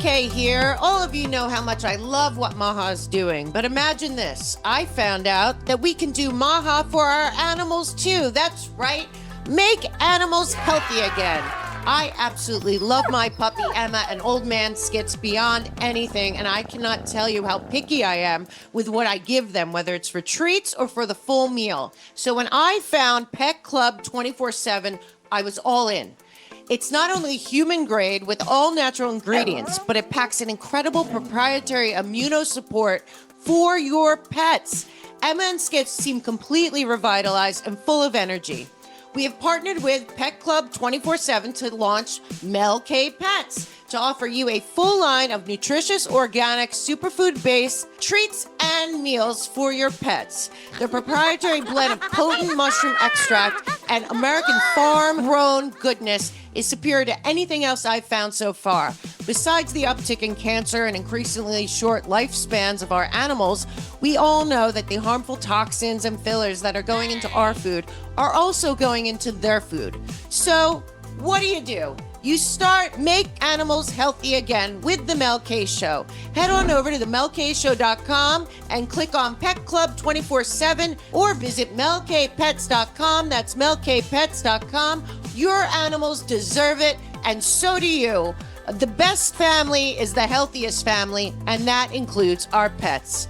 K here. All of you know how much I love what Maha's doing, but imagine this. I found out that we can do Maha for our animals too. That's right. Make animals healthy again. I absolutely love my puppy Emma, and Old Man Skits beyond anything, and I cannot tell you how picky I am with what I give them, whether it's for treats or for the full meal. So when I found Pet Club 24/7, I was all in. It's not only human grade with all natural ingredients, but it packs an incredible proprietary immunosupport for your pets. Emma and Skits seem completely revitalized and full of energy. We have partnered with Pet Club 24/7 to launch MEL Pets to offer you a full line of nutritious, organic, superfood-based treats and meals for your pets. Their proprietary blend of potent mushroom extract and American farm-grown goodness is superior to anything else I've found so far. Besides the uptick in cancer and increasingly short lifespans of our animals, we all know that the harmful toxins and fillers that are going into our food are also going into their food. So, what do? You make animals healthy again with the Mel K Show. Head on over to themelkshow.com and click on Pet Club 24/7 or visit melkpets.com. That's melkpets.com. Your animals deserve it, and so do you. The best family is the healthiest family, and that includes our pets.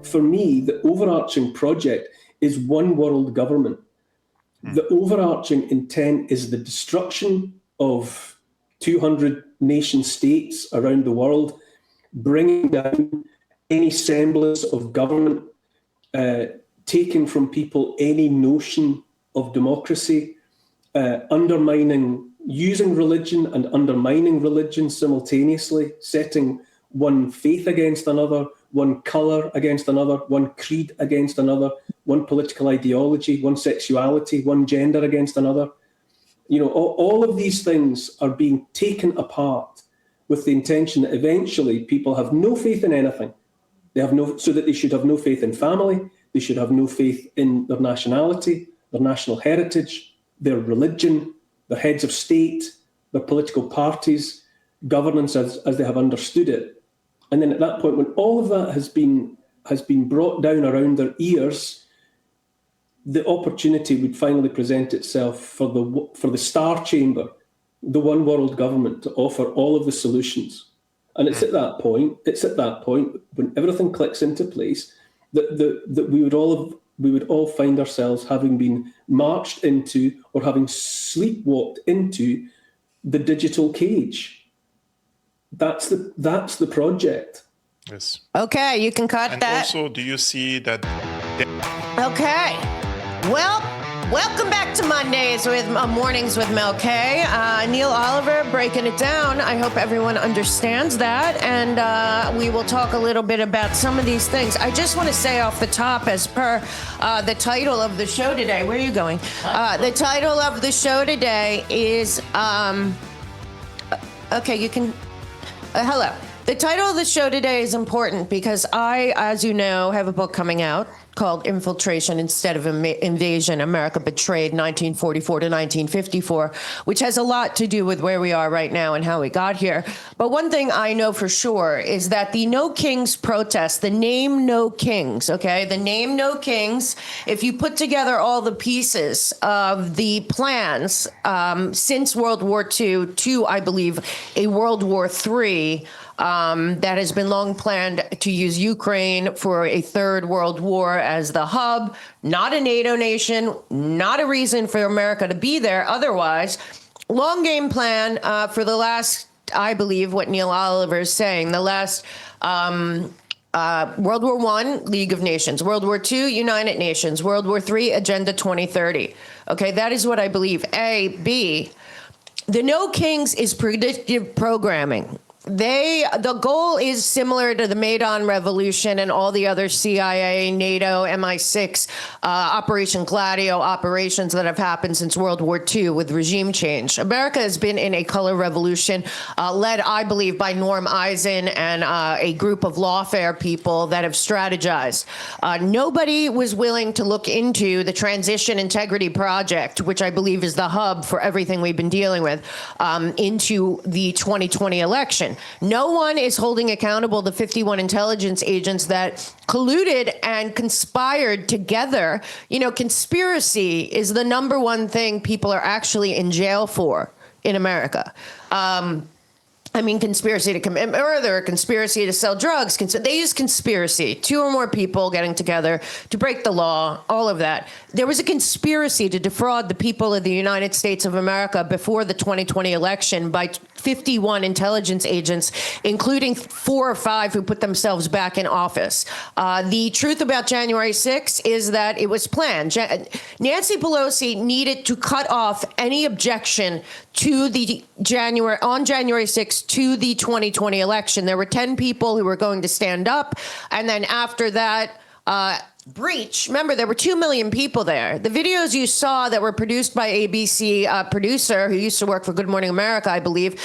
For me, the overarching project is one world government. The overarching intent is the destruction of 200 nation states around the world, bringing down any semblance of government, taking from people any notion of democracy, using religion and undermining religion simultaneously, setting one faith against another, one colour against another, one creed against another, one political ideology, one sexuality, one gender against another. You know, all of these things are being taken apart with the intention that eventually people have no faith in anything. So that they should have no faith in family, they should have no faith in their nationality, their national heritage, their religion, their heads of state, their political parties, governance as they have understood it. And then at that point, when all of that has been brought down around their ears, the opportunity would finally present itself for the Star Chamber, the one world government, to offer all of the solutions. And it's at that point when everything clicks into place that we would all find ourselves having been marched into or having sleepwalked into the digital cage. That's the project. Yes. Okay, you can cut and that. Also, do you see that? Okay. Well, welcome back to Mondays with Mornings with Mel K. Neil Oliver breaking it down. I hope everyone understands that. And we will talk a little bit about some of these things. I just want to say off the top, as per the title of the show today, where are you going? The title of the show today is, okay, you can... hello. The The title of the show today is important because I, as you know, have a book coming out called Infiltration Instead of Invasion, America Betrayed 1944 to 1954, which has a lot to do with where we are right now and how we got here. But one thing I know for sure is that the No Kings protest, the Name No Kings, okay, the Name No Kings, if you put together all the pieces of the plans since World War II to, I believe, a World War III, that has been long planned to use Ukraine for a third world war as the hub, not a NATO nation, not a reason for America to be there otherwise. Long game plan for the last, I believe, what Neil Oliver is saying, the last World War I, League of Nations. World War II, United Nations. World War III, Agenda 2030. Okay, that is what I believe. A. B. The No Kings is predictive programming. The goal is similar to the Maidan Revolution and all the other CIA, NATO, MI6, Operation Gladio operations that have happened since World War II with regime change. America has been in a color revolution led, I believe, by Norm Eisen and a group of lawfare people that have strategized. Nobody was willing to look into the Transition Integrity Project, which I believe is the hub for everything we've been dealing with, into the 2020 election. No one is holding accountable the 51 intelligence agents that colluded and conspired together. You know, conspiracy is the number one thing people are actually in jail for in America. Conspiracy to commit murder, conspiracy to sell drugs. They use conspiracy, two or more people getting together to break the law, all of that. There was a conspiracy to defraud the people of the United States of America before the 2020 election by 51 intelligence agents, including 4 or 5 who put themselves back in office. The truth about January 6th is that it was planned. Nancy Pelosi needed to cut off any objection to the on January 6th to the 2020 election. There were 10 people who were going to stand up, and then after that, breach. Remember, there were 2 million people there. The videos you saw that were produced by ABC producer who used to work for Good Morning America, I believe,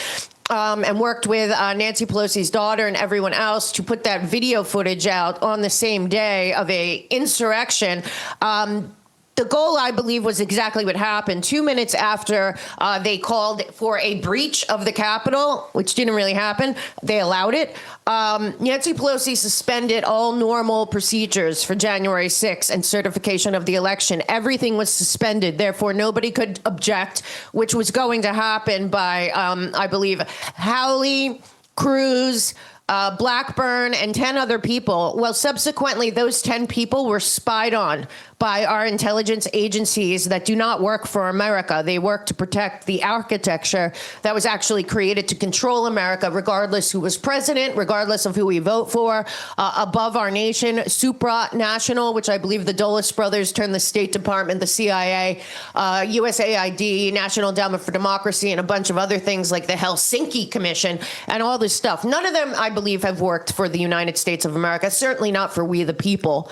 and worked with Nancy Pelosi's daughter and everyone else to put that video footage out on the same day of a insurrection. The goal, I believe, was exactly what happened. 2 minutes after they called for a breach of the Capitol, which didn't really happen, they allowed it. Nancy Pelosi suspended all normal procedures for January 6th and certification of the election. Everything was suspended. Therefore, nobody could object, which was going to happen by, I believe, Hawley, Cruz, Blackburn, and 10 other people. Well, subsequently, those 10 people were spied on by our intelligence agencies that do not work for America. They work to protect the architecture that was actually created to control America, regardless who was president, regardless of who we vote for, above our nation, supranational, which I believe the Dulles brothers turned the State Department, the CIA, USAID, National Endowment for Democracy, and a bunch of other things like the Helsinki Commission and all this stuff. None of them, I believe, have worked for the United States of America, certainly not for we the people.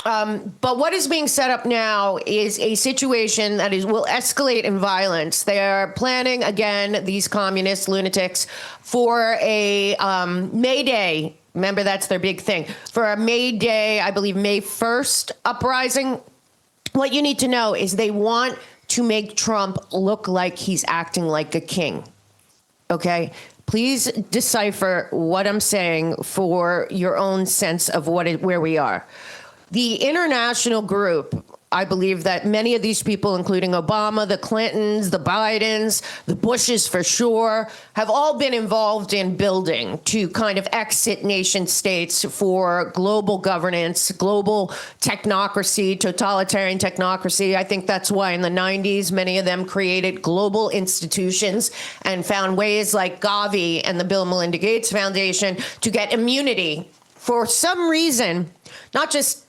But what is being set up now is a situation that will escalate in violence. They are planning, again, these communist lunatics, for a May Day. Remember, that's their big thing. For a May Day, I believe May 1st uprising. What you need to know is they want to make Trump look like he's acting like a king. Okay? Please decipher what I'm saying for your own sense of where we are. The international group, I believe that many of these people, including Obama, the Clintons, the Bidens, the Bushes for sure, have all been involved in building to kind of exit nation states for global governance, global technocracy, totalitarian technocracy. I think that's why in the 90s, many of them created global institutions and found ways like Gavi and the Bill and Melinda Gates Foundation to get immunity for some reason, not just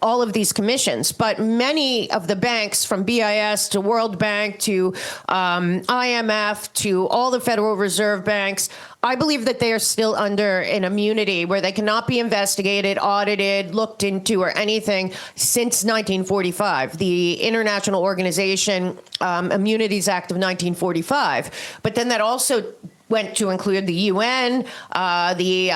all of these commissions, but many of the banks, from BIS to World Bank to IMF to all the Federal Reserve banks, I believe that they are still under an immunity where they cannot be investigated, audited, looked into, or anything since 1945, the International Organization Immunities Act of 1945. But then that also went to include the UN, the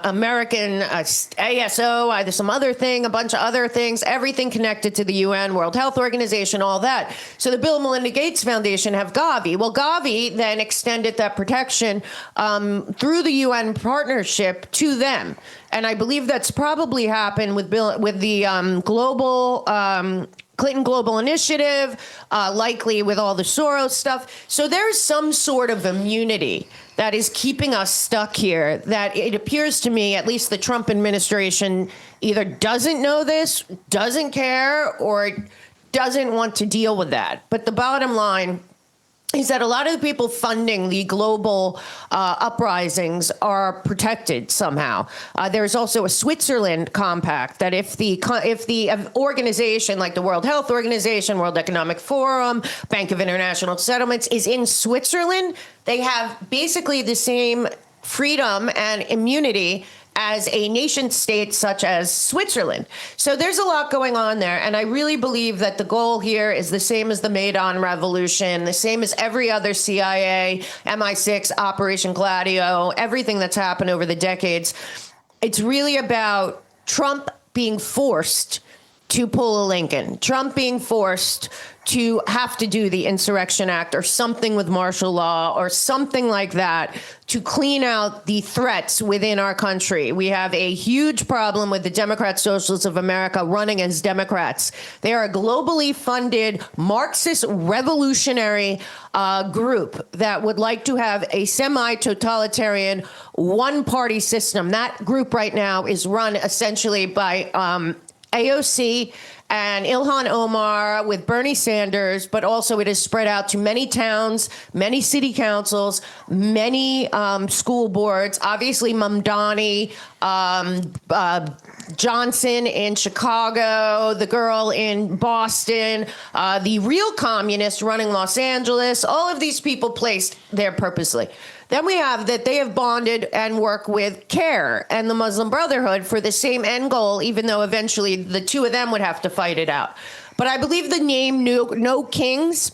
American ASO, either some other thing, a bunch of other things, everything connected to the UN, World Health Organization, all that. So the Bill and Melinda Gates Foundation have Gavi. Well, Gavi then extended that protection through the UN partnership to them. And I believe that's probably happened with the global Clinton Global Initiative, likely with all the Soros stuff. So there's some sort of immunity that is keeping us stuck here, that it appears to me, at least the Trump administration either doesn't know this, doesn't care, or doesn't want to deal with that. But the bottom line is that a lot of the people funding the global uprisings are protected somehow. There's also a Switzerland compact that if the organization like the World Health Organization, World Economic Forum, Bank of International Settlements is in Switzerland, they have basically the same freedom and immunity as a nation state such as Switzerland. So there's a lot going on there. And I really believe that the goal here is the same as the Maidan Revolution, the same as every other CIA, MI6, Operation Gladio, everything that's happened over the decades. It's really about Trump being forced to pull a Lincoln, Trump being forced to have to do the Insurrection Act or something with martial law or something like that to clean out the threats within our country. We have a huge problem with the Democrat Socialists of America running as Democrats. They are a globally funded Marxist revolutionary group that would like to have a semi-totalitarian one-party system. That group right now is run essentially by AOC and Ilhan Omar with Bernie Sanders, but also it is spread out to many towns, many city councils, many school boards, obviously Mamdani, Johnson in Chicago, the girl in Boston, the real communists running Los Angeles, all of these people placed there purposely. Then we have that they have bonded and work with CARE and the Muslim Brotherhood for the same end goal, even though eventually the two of them would have to fight it out. But I believe the name No Kings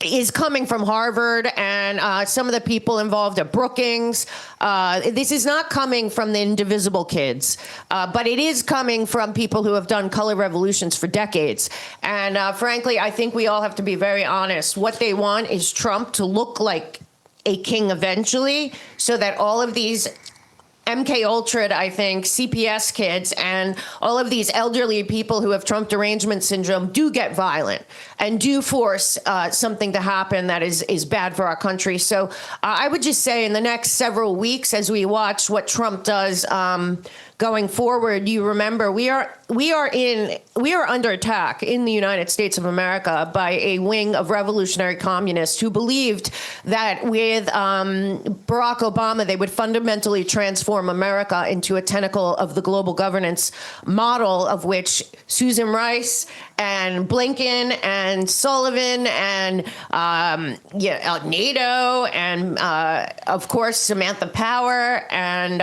is coming from Harvard and some of the people involved at Brookings. This is not coming from the indivisible kids, but it is coming from people who have done color revolutions for decades. And frankly, I think we all have to be very honest. What they want is Trump to look like a king eventually, so that all of these MK Ultra, I think, CPS kids and all of these elderly people who have Trump derangement syndrome do get violent and do force something to happen that is bad for our country. So I would just say in the next several weeks, as we watch what Trump does going forward, you remember we are under attack in the United States of America by a wing of revolutionary communists who believed that with Barack Obama, they would fundamentally transform America into a tentacle of the global governance model, of which Susan Rice and Blinken and Sullivan and NATO and of course Samantha Power and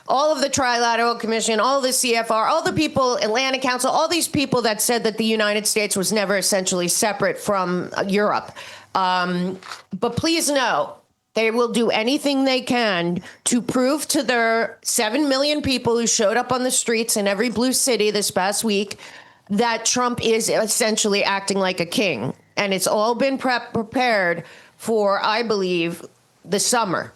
all of the Trilateral Commission, all the CFR, all the people, Atlantic Council, all these people that said that the United States was never essentially separate from Europe. But please know, they will do anything they can to prove to their 7 million people who showed up on the streets in every blue city this past week that Trump is essentially acting like a king. And it's all been prepared for, I believe, the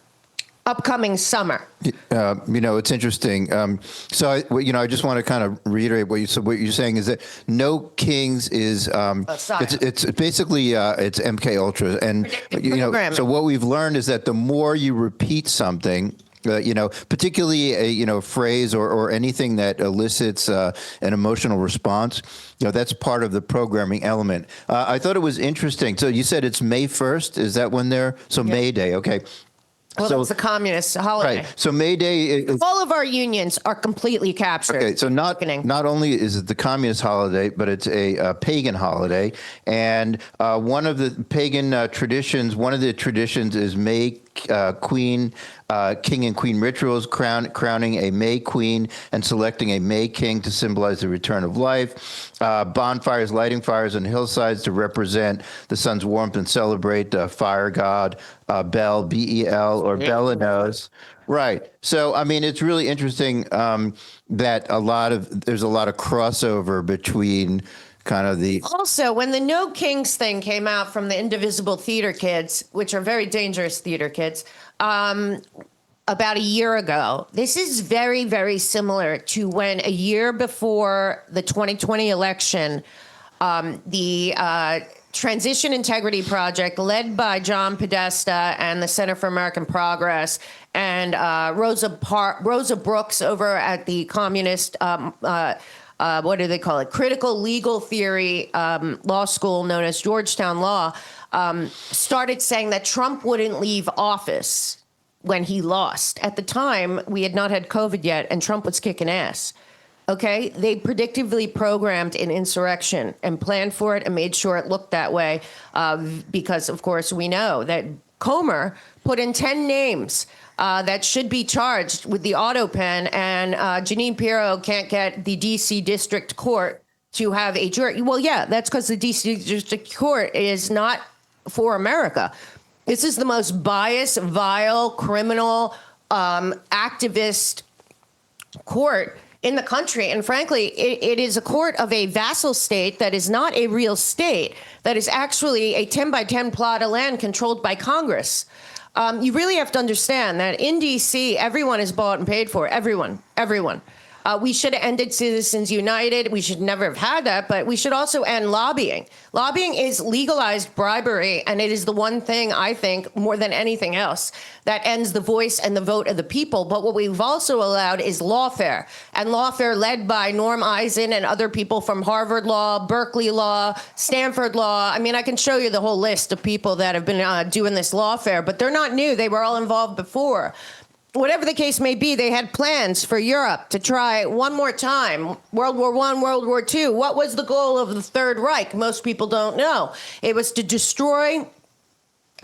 upcoming summer. It's interesting. I just want to kind of reiterate what you're saying is that No Kings is it's basically it's MK Ultra, and so what we've learned is that the more you repeat something, particularly a phrase or anything that elicits an emotional response, that's part of the programming element. I thought it was interesting. So you said it's May 1st. Is that when they're May Day? Okay. Well, it's a communist holiday. Right. So May Day all of our unions are completely captured. Okay, so not only is it the communist holiday, but it's a pagan holiday. And one of the pagan traditions, is May king and queen rituals, crowning a May queen and selecting a May king to symbolize the return of life. Bonfires, lighting fires on hillsides to represent the sun's warmth and celebrate the fire god, Bel, B-E-L, or Belanos. Right. So, I mean, it's really interesting that there's a lot of crossover between kind of the... Also, when the No Kings thing came out from the Indivisible Theater kids, which are very dangerous theater kids, about a year ago, this is very, very similar to when a year before the 2020 election, the Transition Integrity Project, led by John Podesta and the Center for American Progress, and Rosa Brooks over at the communist, what do they call it? Critical Legal Theory law school known as Georgetown Law, started saying that Trump wouldn't leave office when he lost. At the time, we had not had COVID yet, and Trump was kicking ass. Okay, they predictively programmed an insurrection and planned for it and made sure it looked that way because, of course, we know that Comer put in 10 names that should be charged with the auto pen, and Jeanine Pirro can't get the D.C. District Court to have a jury. Well, yeah, that's because the D.C. District Court is not for America. This is the most biased, vile, criminal, activist court in the country. And frankly, it is a court of a vassal state that is not a real state, that is actually a 10 by 10 plot of land controlled by Congress. You really have to understand that in D.C., everyone is bought and paid for. Everyone. We should have ended Citizens United. We should never have had that, but we should also end lobbying. Lobbying is legalized bribery, and it is the one thing, I think, more than anything else, that ends the voice and the vote of the people. But what we've also allowed is lawfare, and lawfare led by Norm Eisen and other people from Harvard Law, Berkeley Law, Stanford Law. I mean, I can show you the whole list of people that have been doing this lawfare, but they're not new. They were all involved before. Whatever the case may be, they had plans for Europe to try one more time, World War I, World War II. What was the goal of the Third Reich? Most people don't know. It was to destroy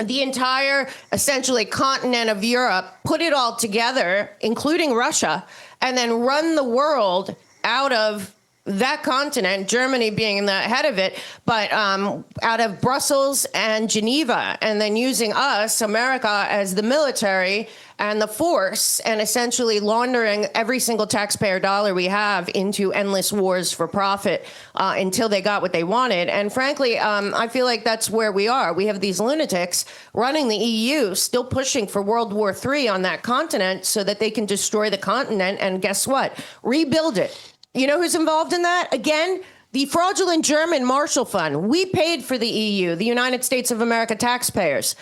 the entire, essentially, continent of Europe, put it all together, including Russia, and then run the world out of that continent, Germany being the head of it, but out of Brussels and Geneva, and then using us, America, as the military and the force, and essentially laundering every single taxpayer dollar we have into endless wars for profit until they got what they wanted. And frankly, I feel like that's where we are. We have these lunatics running the EU, still pushing for World War III on that continent so that they can destroy the continent and guess what? Rebuild it. You know who's involved in that? Again, the fraudulent German Marshall Fund. We paid for the EU, the United States of America taxpayers.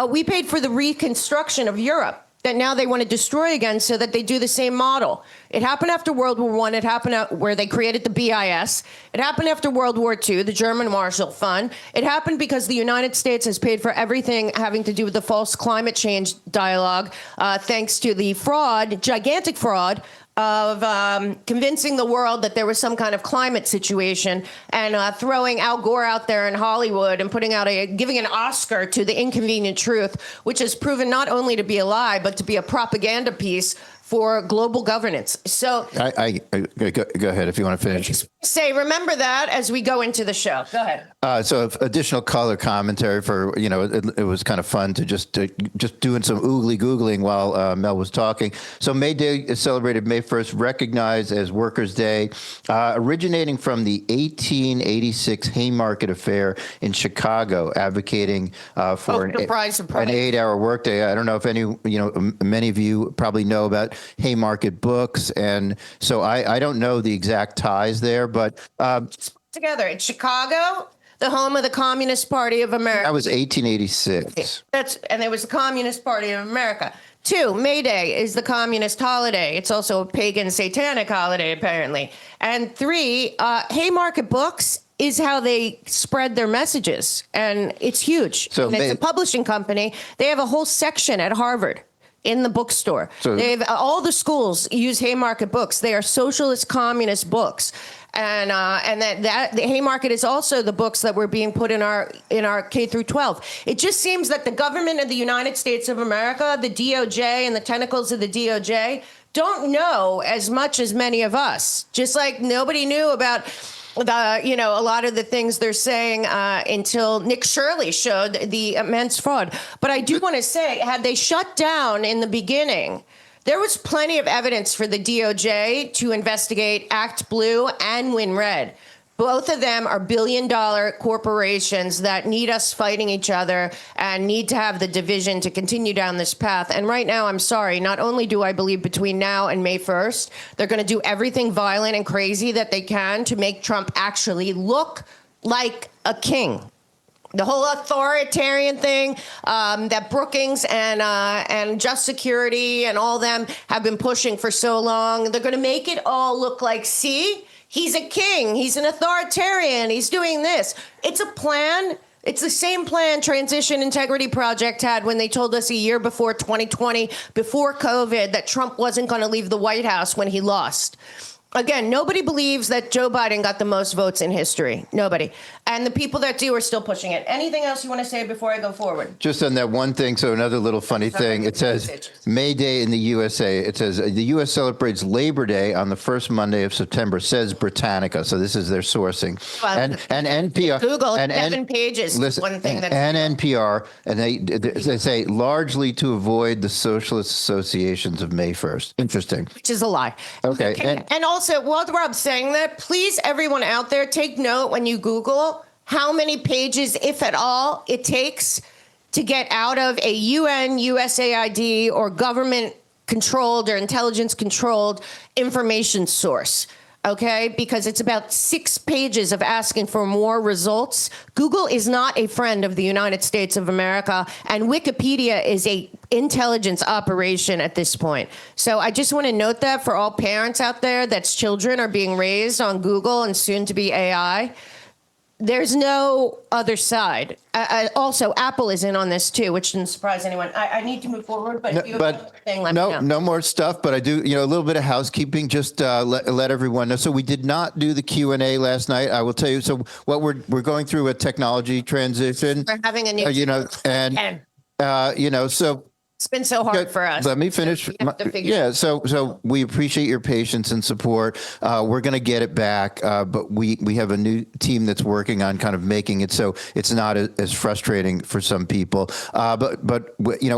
We paid for the reconstruction of Europe that now they want to destroy again so that they do the same model. It happened after World War I. It happened where they created the BIS. It happened after World War II, the German Marshall Fund. It happened because the United States has paid for everything having to do with the false climate change dialogue, thanks to the fraud, gigantic fraud, of convincing the world that there was some kind of climate situation and throwing Al Gore out there in Hollywood and giving an Oscar to The Inconvenient Truth, which has proven not only to be a lie, but to be a propaganda piece for global governance. So I go ahead if you want to finish. Remember that as we go into the show. Go ahead. So additional color commentary for, it was kind of fun to just doing some oogly googling while Mel was talking. So May Day is celebrated May 1st, recognized as Workers' Day, originating from the 1886 Haymarket Affair in Chicago, advocating for an 8-hour workday. I don't know if many of you probably know about Haymarket books, and so I don't know the exact ties there, but together in Chicago, the home of the Communist Party of America. That was 1886. And it was the Communist Party of America. 2, May Day is the communist holiday. It's also a pagan satanic holiday, apparently. And 3, Haymarket Books is how they spread their messages, and it's huge. So and it's a publishing company. They have a whole section at Harvard in the bookstore. So all the schools use Haymarket Books. They are socialist, communist books. And that the Haymarket is also the books that were being put in our K through 12. It just seems that the government of the United States of America, the DOJ and the tentacles of the DOJ, don't know as much as many of us. Just like nobody knew about a lot of the things they're saying until Nick Shirley showed the immense fraud. But I do want to say, had they shut down in the beginning, there was plenty of evidence for the DOJ to investigate Act Blue and Win Red. Both of them are billion-dollar corporations that need us fighting each other and need to have the division to continue down this path. And right now, I'm sorry, not only do I believe between now and May 1st, they're going to do everything violent and crazy that they can to make Trump actually look like a king. The whole authoritarian thing that Brookings and Just Security and all them have been pushing for so long, they're going to make it all look like, see, he's a king, he's an authoritarian, he's doing this. It's a plan. It's the same plan Transition Integrity Project had when they told us a year before 2020, before COVID, that Trump wasn't going to leave the White House when he lost. Again, nobody believes that Joe Biden got the most votes in history. Nobody. And the people that do are still pushing it. Anything else you want to say before I go forward? Just on that one thing, so another little funny thing. It says May Day in the USA. It says the U.S. celebrates Labor Day on the first Monday of September, says Britannica. So this is their sourcing. Well, and NPR. Google, and 7 pages. Listen, one thing that's and NPR, and they say largely to avoid the socialist associations of May 1st. Interesting. Which is a lie. Okay. And also, while Rob's saying that, please, everyone out there, take note when you Google how many pages, if at all, it takes to get out of a UN, USAID, or government-controlled or intelligence-controlled information source. Okay, because it's about 6 pages of asking for more results. Google is not a friend of the United States of America, and Wikipedia is a intelligence operation at this point. So I just want to note that for all parents out there that's children are being raised on Google and soon to be AI. There's no other side. Also, Apple is in on this too, which didn't surprise anyone. I need to move forward, but if you have another thing, let me know. No more stuff, but I do, a little bit of housekeeping, just let everyone know. So we did not do the Q&A last night. I will tell you. So what we're going through a technology transition. We're having a new, so. It's been so hard for us. Let me finish. So we appreciate your patience and support. We're going to get it back, but we have a new team that's working on kind of making it so it's not as frustrating for some people. But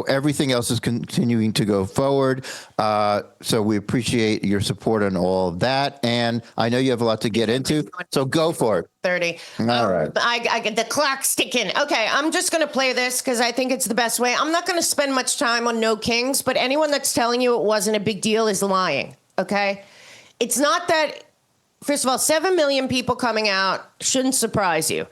everything else is continuing to go forward. So we appreciate your support on all of that. And I know you have a lot to get into, so go for it. 30. All right. I get the clock ticking. Okay, I'm just going to play this because I think it's the best way. I'm not going to spend much time on No Kings, but anyone that's telling you it wasn't a big deal is lying, okay? It's not that, first of all, 7 million people coming out shouldn't surprise you.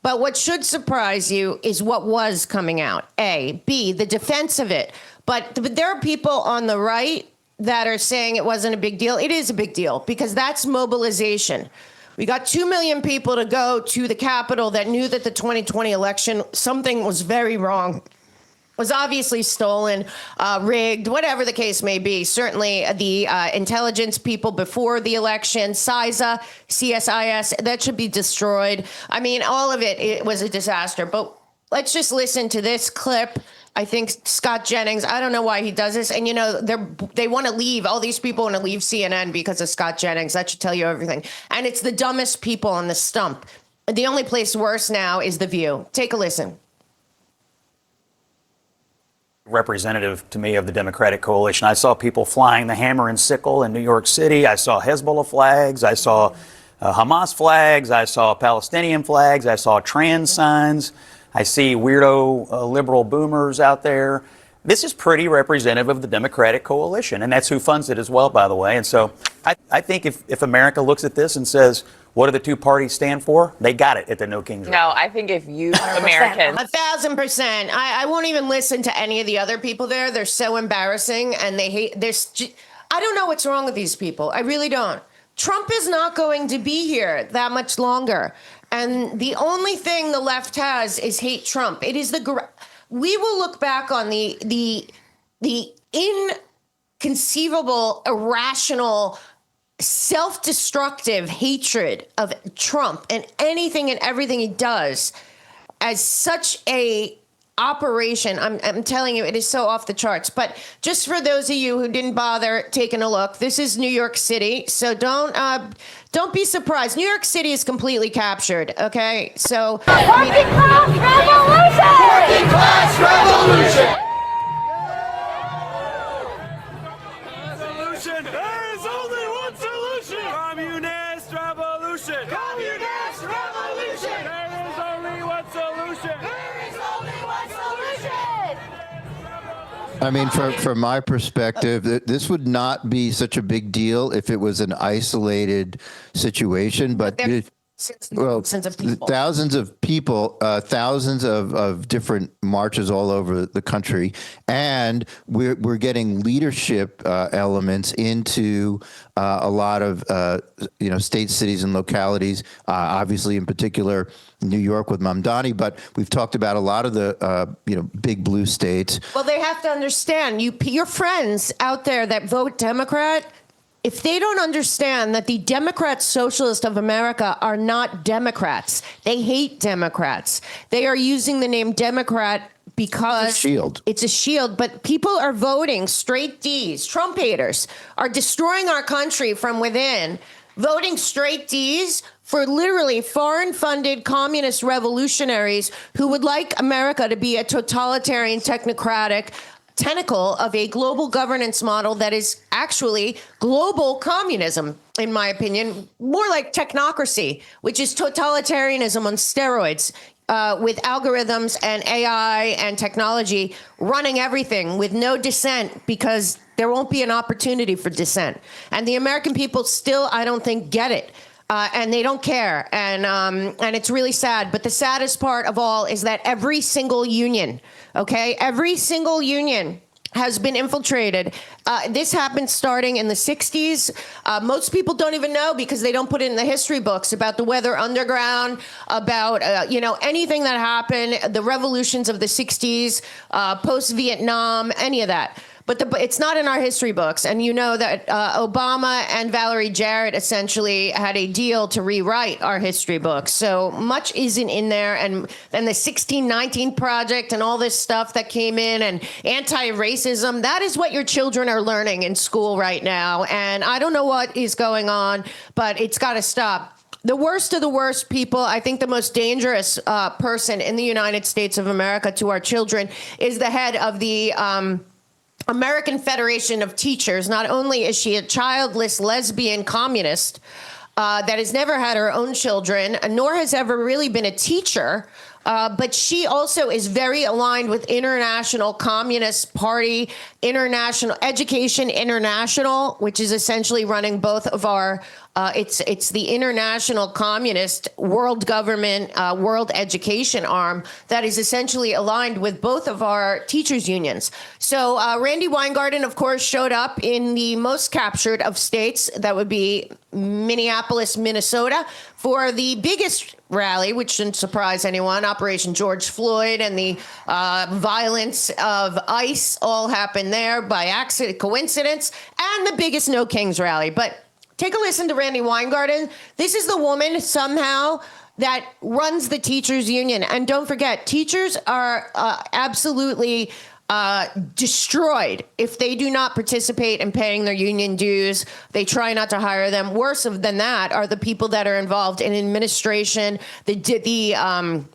But what should surprise you is what was coming out, A. B, the defense of it. But there are people on the right that are saying it wasn't a big deal. It is a big deal because that's mobilization. We got 2 million people to go to the Capitol that knew that the 2020 election, something was very wrong. Was obviously stolen, rigged, whatever the case may be. Certainly the intelligence people before the election, CSIS, that should be destroyed. I mean, all of it was a disaster. But let's just listen to this clip. I think Scott Jennings, I don't know why he does this. And, they want to leave. All these people want to leave CNN because of Scott Jennings. That should tell you everything. And it's the dumbest people on the stump. The only place worse now is The View. Take a listen. Representative to me of the Democratic coalition. I saw people flying the hammer and sickle in New York City. I saw Hezbollah flags. I saw Hamas flags. I saw Palestinian flags. I saw trans signs. I see weirdo liberal boomers out there. This is pretty representative of the Democratic coalition, and that's who funds it as well, by the way. And so I think if America looks at this and says, what do the two parties stand for? They got it at the No Kings. No, I think if you Americans... 1,000%. I won't even listen to any of the other people there. They're so embarrassing, and they hate... I don't know what's wrong with these people. I really don't. Trump is not going to be here that much longer. And the only thing the left has is hate Trump. It is we will look back on the inconceivable, irrational, self-destructive hatred of Trump and anything and everything he does as such a operation. I'm telling you, it is so off the charts. But just for those of you who didn't bother taking a look, this is New York City. So don't be surprised. New York City is completely captured. Okay, so Working class revolution! Working class revolution! There is only one solution! Communist revolution! Communist revolution! There is only one solution! There is only one solution! I mean, from my perspective, this would not be such a big deal if it was an isolated situation, but thousands of people. Thousands of different marches all over the country, and we're getting leadership elements into a lot of states, cities, and localities. Obviously, in particular, New York with Mamdani, but we've talked about a lot of the big blue states. Well, they have to understand, your friends out there that vote Democrat, if they don't understand that the Democrat Socialists of America are not Democrats, they hate Democrats. They are using the name Democrat because it's a shield, but people are voting straight Ds. Trump haters are destroying our country from within, voting straight Ds for literally foreign-funded communist revolutionaries who would like America to be a totalitarian, technocratic tentacle of a global governance model that is actually global communism, in my opinion, more like technocracy, which is totalitarianism on steroids, with algorithms and AI and technology running everything with no dissent, because there won't be an opportunity for dissent. And the American people still, I don't think, get it. And they don't care, and it's really sad. But the saddest part of all is that every single union, every single union has been infiltrated. This happened starting in the 60s. Most people don't even know because they don't put it in the history books about the Weather Underground, about anything that happened, the revolutions of the 60s, post-Vietnam, any of that. But it's not in our history books. And you know that Obama and Valerie Jarrett essentially had a deal to rewrite our history books. So much isn't in there. And then the 1619 Project and all this stuff that came in, and anti-racism, that is what your children are learning in school right now. And I don't know what is going on, but it's got to stop. The worst of the worst people, I think the most dangerous person in the United States of America to our children is the head of the American Federation of Teachers. Not only is she a childless lesbian communist that has never had her own children, nor has ever really been a teacher, but she also is very aligned with International Communist Party, International Education International, which is essentially running both of our it's the International Communist World Government World Education arm that is essentially aligned with both of our teachers' unions. So Randy Weingarten, of course, showed up in the most captured of states. That would be Minneapolis, Minnesota, for the biggest rally, which shouldn't surprise anyone. Operation George Floyd and the violence of ICE all happened there by accident, coincidence, and the biggest No Kings rally. But take a listen to Randy Weingarten. This is the woman somehow that runs the teachers union. And don't forget, teachers are absolutely destroyed if they do not participate in paying their union dues. They try not to hire them. Worse than that are the people that are involved in administration, the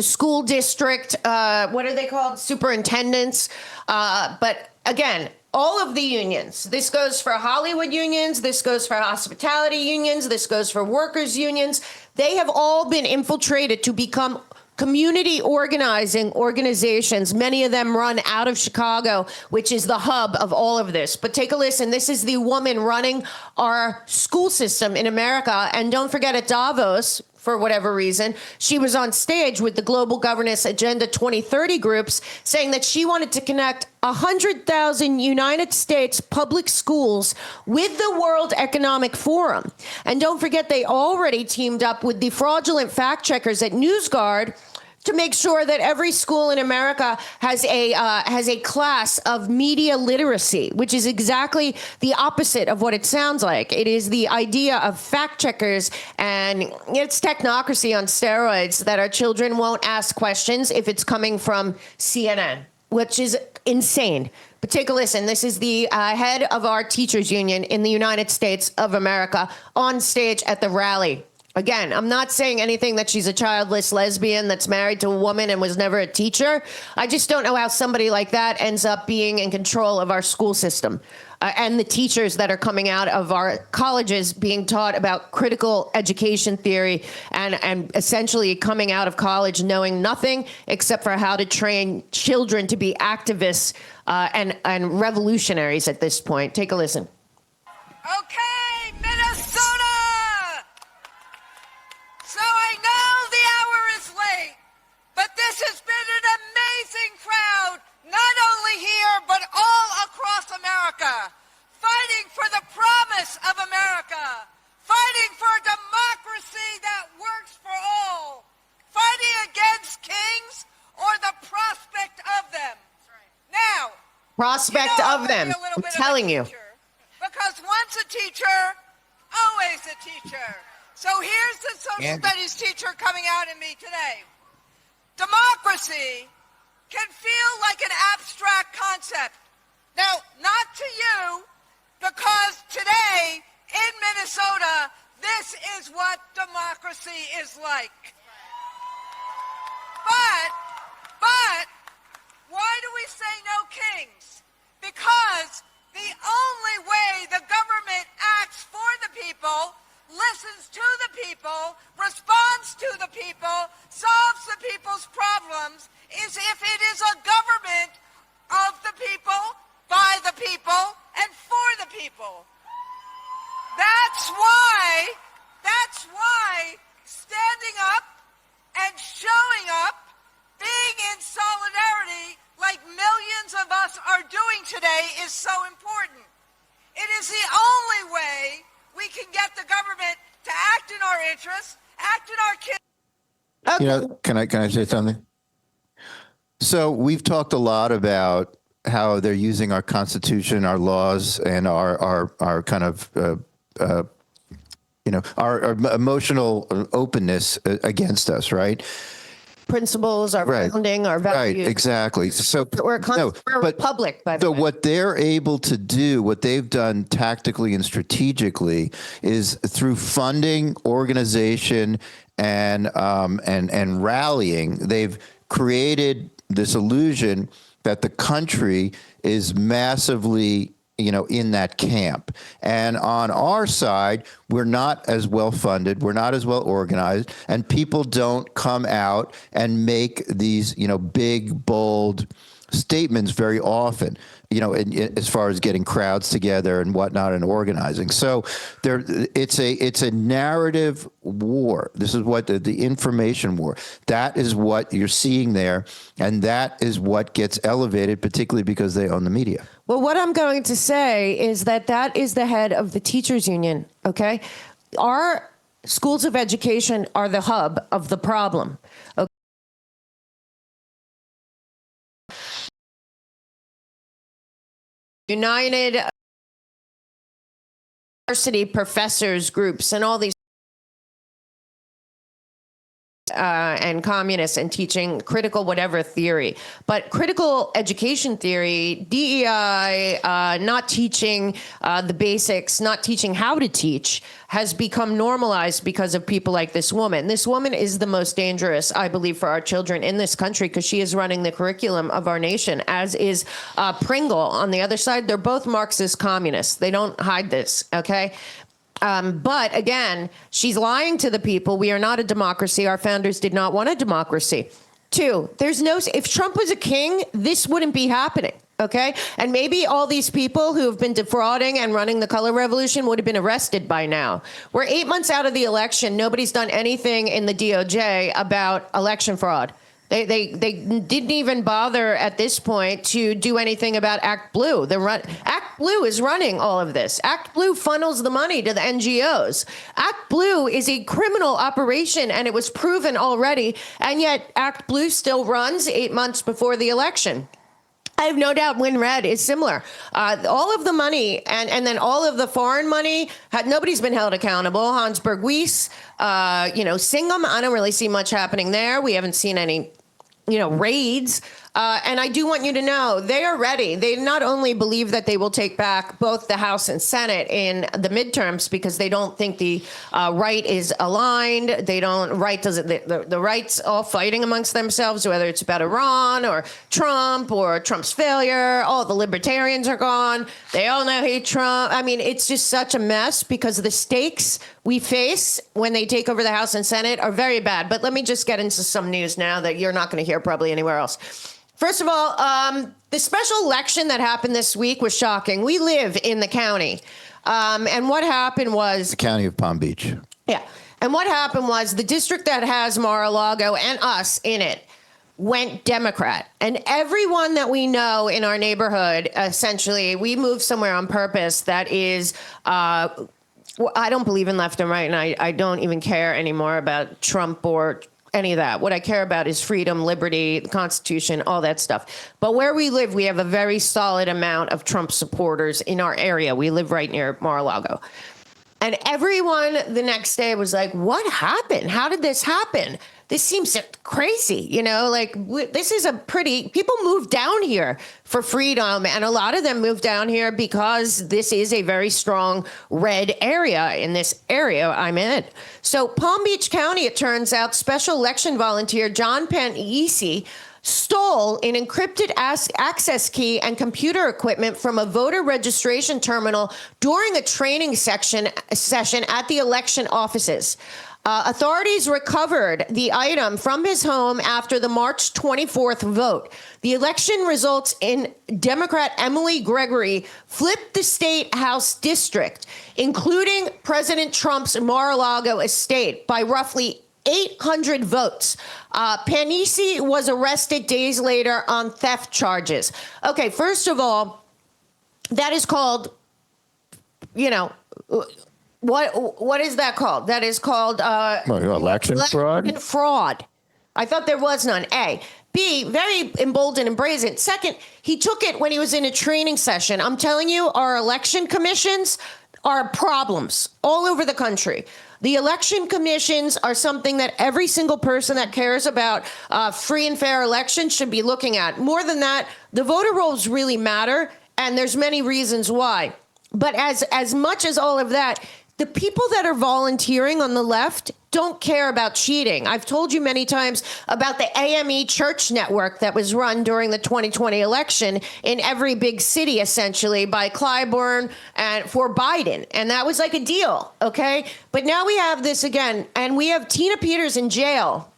school district, what are they called? Superintendents. But again, all of the unions, this goes for Hollywood unions, this goes for hospitality unions, this goes for workers unions. They have all been infiltrated to become community organizing organizations. Many of them run out of Chicago, which is the hub of all of this. But take a listen. This is the woman running our school system in America. And don't forget, at Davos, for whatever reason, she was on stage with the Global Governance Agenda 2030 groups saying that she wanted to connect 100,000 United States public schools with the World Economic Forum. And don't forget, they already teamed up with the fraudulent fact checkers at NewsGuard to make sure that every school in America has a class of media literacy, which is exactly the opposite of what it sounds like. It is the idea of fact checkers, and it's technocracy on steroids, that our children won't ask questions if it's coming from CNN, which is insane. But take a listen. This is the head of our teachers union in the United States of America on stage at the rally. Again, I'm not saying anything that she's a childless lesbian that's married to a woman and was never a teacher. I just don't know how somebody like that ends up being in control of our school system. And the teachers that are coming out of our colleges being taught about critical education theory and essentially coming out of college knowing nothing except for how to train children to be activists and revolutionaries at this point. Take a listen. Okay, Minnesota! So I know the hour is late, but this has been an amazing crowd, not only here, but all across America, fighting for the promise of America, fighting for a democracy that works for all, fighting against kings or the prospect of them. Now, Prospect of them, I'm telling you. Because once a teacher, always a teacher. So here's the social studies teacher coming out in me today. Democracy can feel like an abstract concept. Now, not to you, because today in Minnesota, this is what democracy is like. But, why do we say no kings? Because the only way the government acts for the people, listens to the people, responds to the people, solves the people's problems, is if it is a government of the people, by the people, and for the people. That's why standing up and showing up, being in solidarity like millions of us are doing today is so important. It is the only way we can get the government to act in our interests, act in our kids. Okay. You know, can I say something? So we've talked a lot about how they're using our Constitution, our laws, and our kind of our emotional openness against us, right? Principles, our founding, our values. Right, exactly. So we're a republic, by the way. So what they're able to do, what they've done tactically and strategically, is through funding, organization, and rallying, they've created this illusion that the country is massively, in that camp. And on our side, we're not as well funded, we're not as well organized, and people don't come out and make these, big, bold statements very often, as far as getting crowds together and whatnot and organizing. So it's a narrative war. This is what the information war. That is what you're seeing there, and that is what gets elevated, particularly because they own the media. Well, what I'm going to say is that is the head of the teachers union, okay? Our schools of education are the hub of the problem. Okay? United University professors groups and all these and communists and teaching critical whatever theory. But critical education theory, DEI, not teaching the basics, not teaching how to teach, has become normalized because of people like this woman. This woman is the most dangerous, I believe, for our children in this country because she is running the curriculum of our nation, as is Pringle on the other side. They're both Marxist communists. They don't hide this, okay? But again, she's lying to the people. We are not a democracy. Our founders did not want a democracy. Two, if Trump was a king, this wouldn't be happening. Okay. And maybe all these people who have been defrauding and running the color revolution would have been arrested by now. We're 8 months out of the election. Nobody's done anything in the DOJ about election fraud. They didn't even bother at this point to do anything about Act Blue. Act Blue is running all of this. Act Blue funnels the money to the NGOs. Act Blue is a criminal operation, and it was proven already. And yet Act Blue still runs 8 months before the election. I have no doubt WinRed is similar. All of the money and then all of the foreign money, nobody's been held accountable. Hans Bergwies, Singham, I don't really see much happening there. We haven't seen any, raids. And I do want you to know they are ready. They not only believe that they will take back both the House and Senate in the midterms because they don't think the right is aligned. They don't the right's all fighting amongst themselves, whether it's about Iran or Trump's failure. Oh, the libertarians are gone. They all now hate Trump. I mean, it's just such a mess because the stakes we face when they take over the House and Senate are very bad. But let me just get into some news now that you're not going to hear probably anywhere else. First of all, the special election that happened this week was shocking. We live in the county. And what happened was... The county of Palm Beach. Yeah. And what happened was the district that has Mar-a-Lago and us in it went Democrat. And everyone that we know in our neighborhood, essentially, we moved somewhere on purpose that is... I don't believe in left and right, and I don't even care anymore about Trump or any of that. What I care about is freedom, liberty, the Constitution, all that stuff. But where we live, we have a very solid amount of Trump supporters in our area. We live right near Mar-a-Lago. And everyone the next day was like, what happened? How did this happen? This seems crazy, this is people move down here for freedom. And a lot of them move down here because this is a very strong red area in this area I'm in. So Palm Beach County, it turns out, special election volunteer John Pennisi stole an encrypted access key and computer equipment from a voter registration terminal during a training session at the election offices. Authorities recovered the item from his home after the March 24th vote. The election results in Democrat Emily Gregory flipped the state House district, including President Trump's Mar-a-Lago estate, by roughly 800 votes. Pennisi was arrested days later on theft charges. Okay, first of all, that is called, what is that called? That is called election fraud. Election fraud. I thought there was none. A. B, very emboldened and brazen. Second, he took it when he was in a training session. I'm telling you, our election commissions are problems all over the country. The election commissions are something that every single person that cares about free and fair elections should be looking at. More than that, the voter rolls really matter, and there's many reasons why. But as much as all of that, the people that are volunteering on the left don't care about cheating. I've told you many times about the AME church network that was run during the 2020 election in every big city, essentially, by Clyburn and for Biden. And that was like a deal, okay? But now we have this again, and we have Tina Peters in jail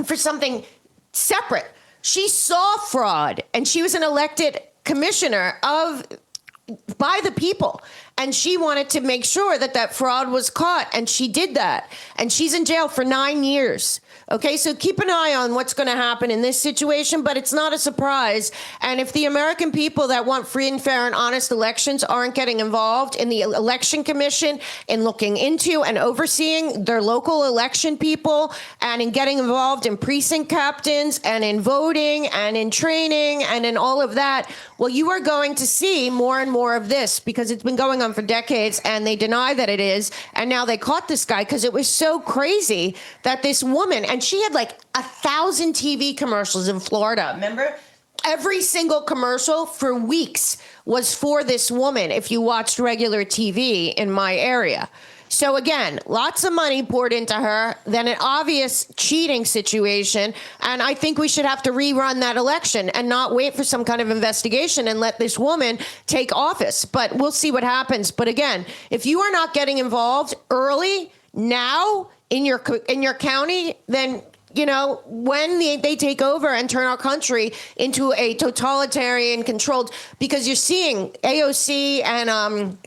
for something separate. She saw fraud, and she was an elected commissioner by the people. And she wanted to make sure that fraud was caught, and she did that. And she's in jail for 9 years. Okay, so keep an eye on what's going to happen in this situation, but it's not a surprise. And if the American people that want free and fair and honest elections aren't getting involved in the election commission, in looking into and overseeing their local election people, and in getting involved in precinct captains, and in voting, and in training, and in all of that, well, you are going to see more and more of this, because it's been going on for decades, and they deny that it is. And now they caught this guy because it was so crazy that this woman, and she had like 1,000 TV commercials in Florida. Remember? Every single commercial for weeks was for this woman if you watched regular TV in my area. So again, lots of money poured into her, then an obvious cheating situation, and I think we should have to rerun that election and not wait for some kind of investigation and let this woman take office. But we'll see what happens. But again, if you are not getting involved early, now, in your county, then, when they take over and turn our country into a totalitarian controlled, because you're seeing AOC and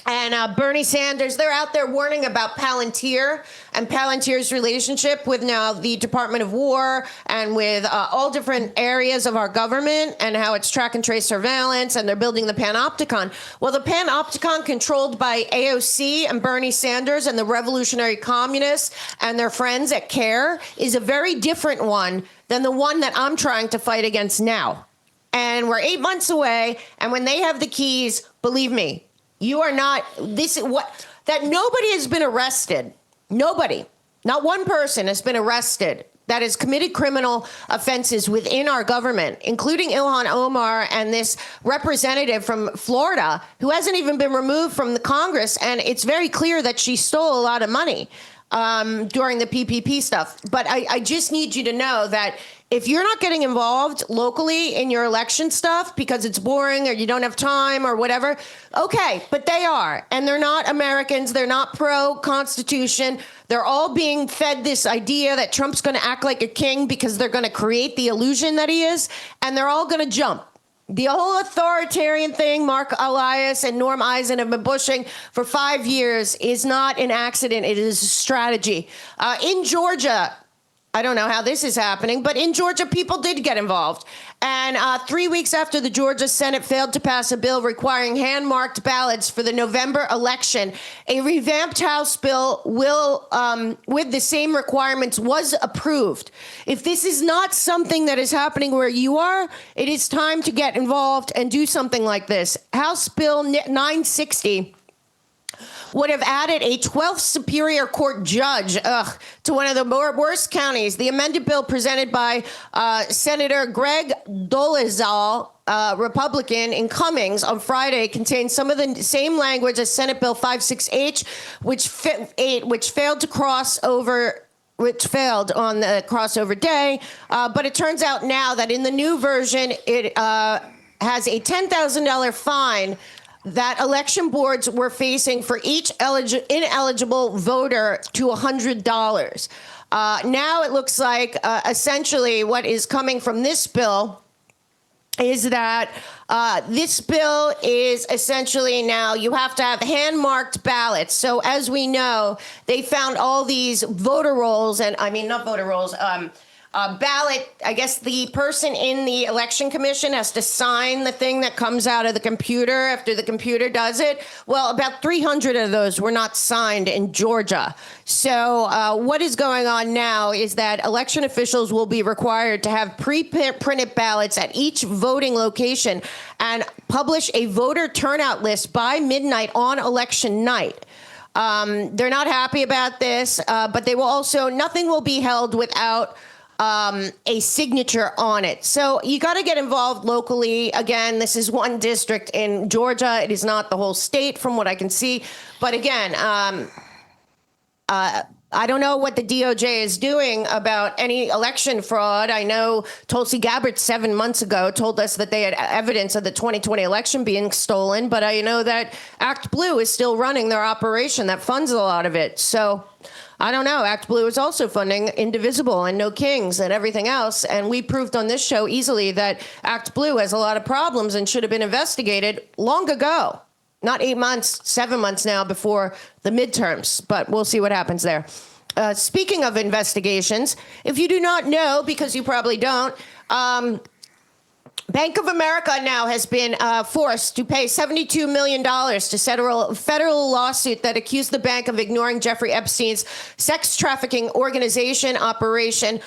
And Bernie Sanders, they're out there warning about Palantir and Palantir's relationship with now the Department of War and with all different areas of our government and how it's track and trace surveillance, and they're building the Panopticon. Well, the Panopticon, controlled by AOC and Bernie Sanders and the revolutionary communists and their friends at CARE, is a very different one than the one that I'm trying to fight against now. And we're 8 months away, and when they have the keys, believe me, you are not, this is what, that nobody has been arrested. Nobody, not one person has been arrested that has committed criminal offenses within our government, including Ilhan Omar and this representative from Florida who hasn't even been removed from the Congress. And it's very clear that she stole a lot of money during the PPP stuff. But I just need you to know that if you're not getting involved locally in your election stuff because it's boring or you don't have time or whatever, okay, but they are. And they're not Americans. They're not pro-Constitution. They're all being fed this idea that Trump's going to act like a king because they're going to create the illusion that he is, and they're all going to jump. The whole authoritarian thing Mark Elias and Norm Eisen have been pushing for 5 years is not an accident. It is a strategy. In Georgia, I don't know how this is happening, but in Georgia, people did get involved. And 3 weeks after the Georgia Senate failed to pass a bill requiring hand-marked ballots for the November election, a revamped House bill with the same requirements was approved. If this is not something that is happening where you are, it is time to get involved and do something like this. House Bill 960 would have added a 12th Superior Court judge to one of the worst counties. The amended bill presented by Senator Greg Dolezal, Republican, in Cummings on Friday contains some of the same language as Senate Bill 56H, which failed on the crossover day. But it turns out now that in the new version, it has a $10,000 fine that election boards were facing for each ineligible voter to $100. Now it looks like essentially what is coming from this bill is that this bill is essentially now you have to have hand-marked ballots. So as we know, they found all these voter rolls, and I mean, not voter rolls, ballot, I guess the person in the election commission has to sign the thing that comes out of the computer after the computer does it. Well, about 300 of those were not signed in Georgia. So what is going on now is that election officials will be required to have pre-printed ballots at each voting location and publish a voter turnout list by midnight on election night. They're not happy about this, but they will also, nothing will be held without a signature on it. So you got to get involved locally. Again, this is one district in Georgia. It is not the whole state from what I can see. But again, I don't know what the DOJ is doing about any election fraud. I know Tulsi Gabbard 7 months ago told us that they had evidence of the 2020 election being stolen, but I know that Act Blue is still running their operation that funds a lot of it. So I don't know. Act Blue is also funding Indivisible and No Kings and everything else. And we proved on this show easily that Act Blue has a lot of problems and should have been investigated long ago. Not 8 months, 7 months now before the midterms. But we'll see what happens there. Speaking of investigations, if you do not know, because you probably don't, Bank of America now has been forced to pay $72 million to settle a federal lawsuit that accused the bank of ignoring Jeffrey Epstein's sex trafficking organization operation.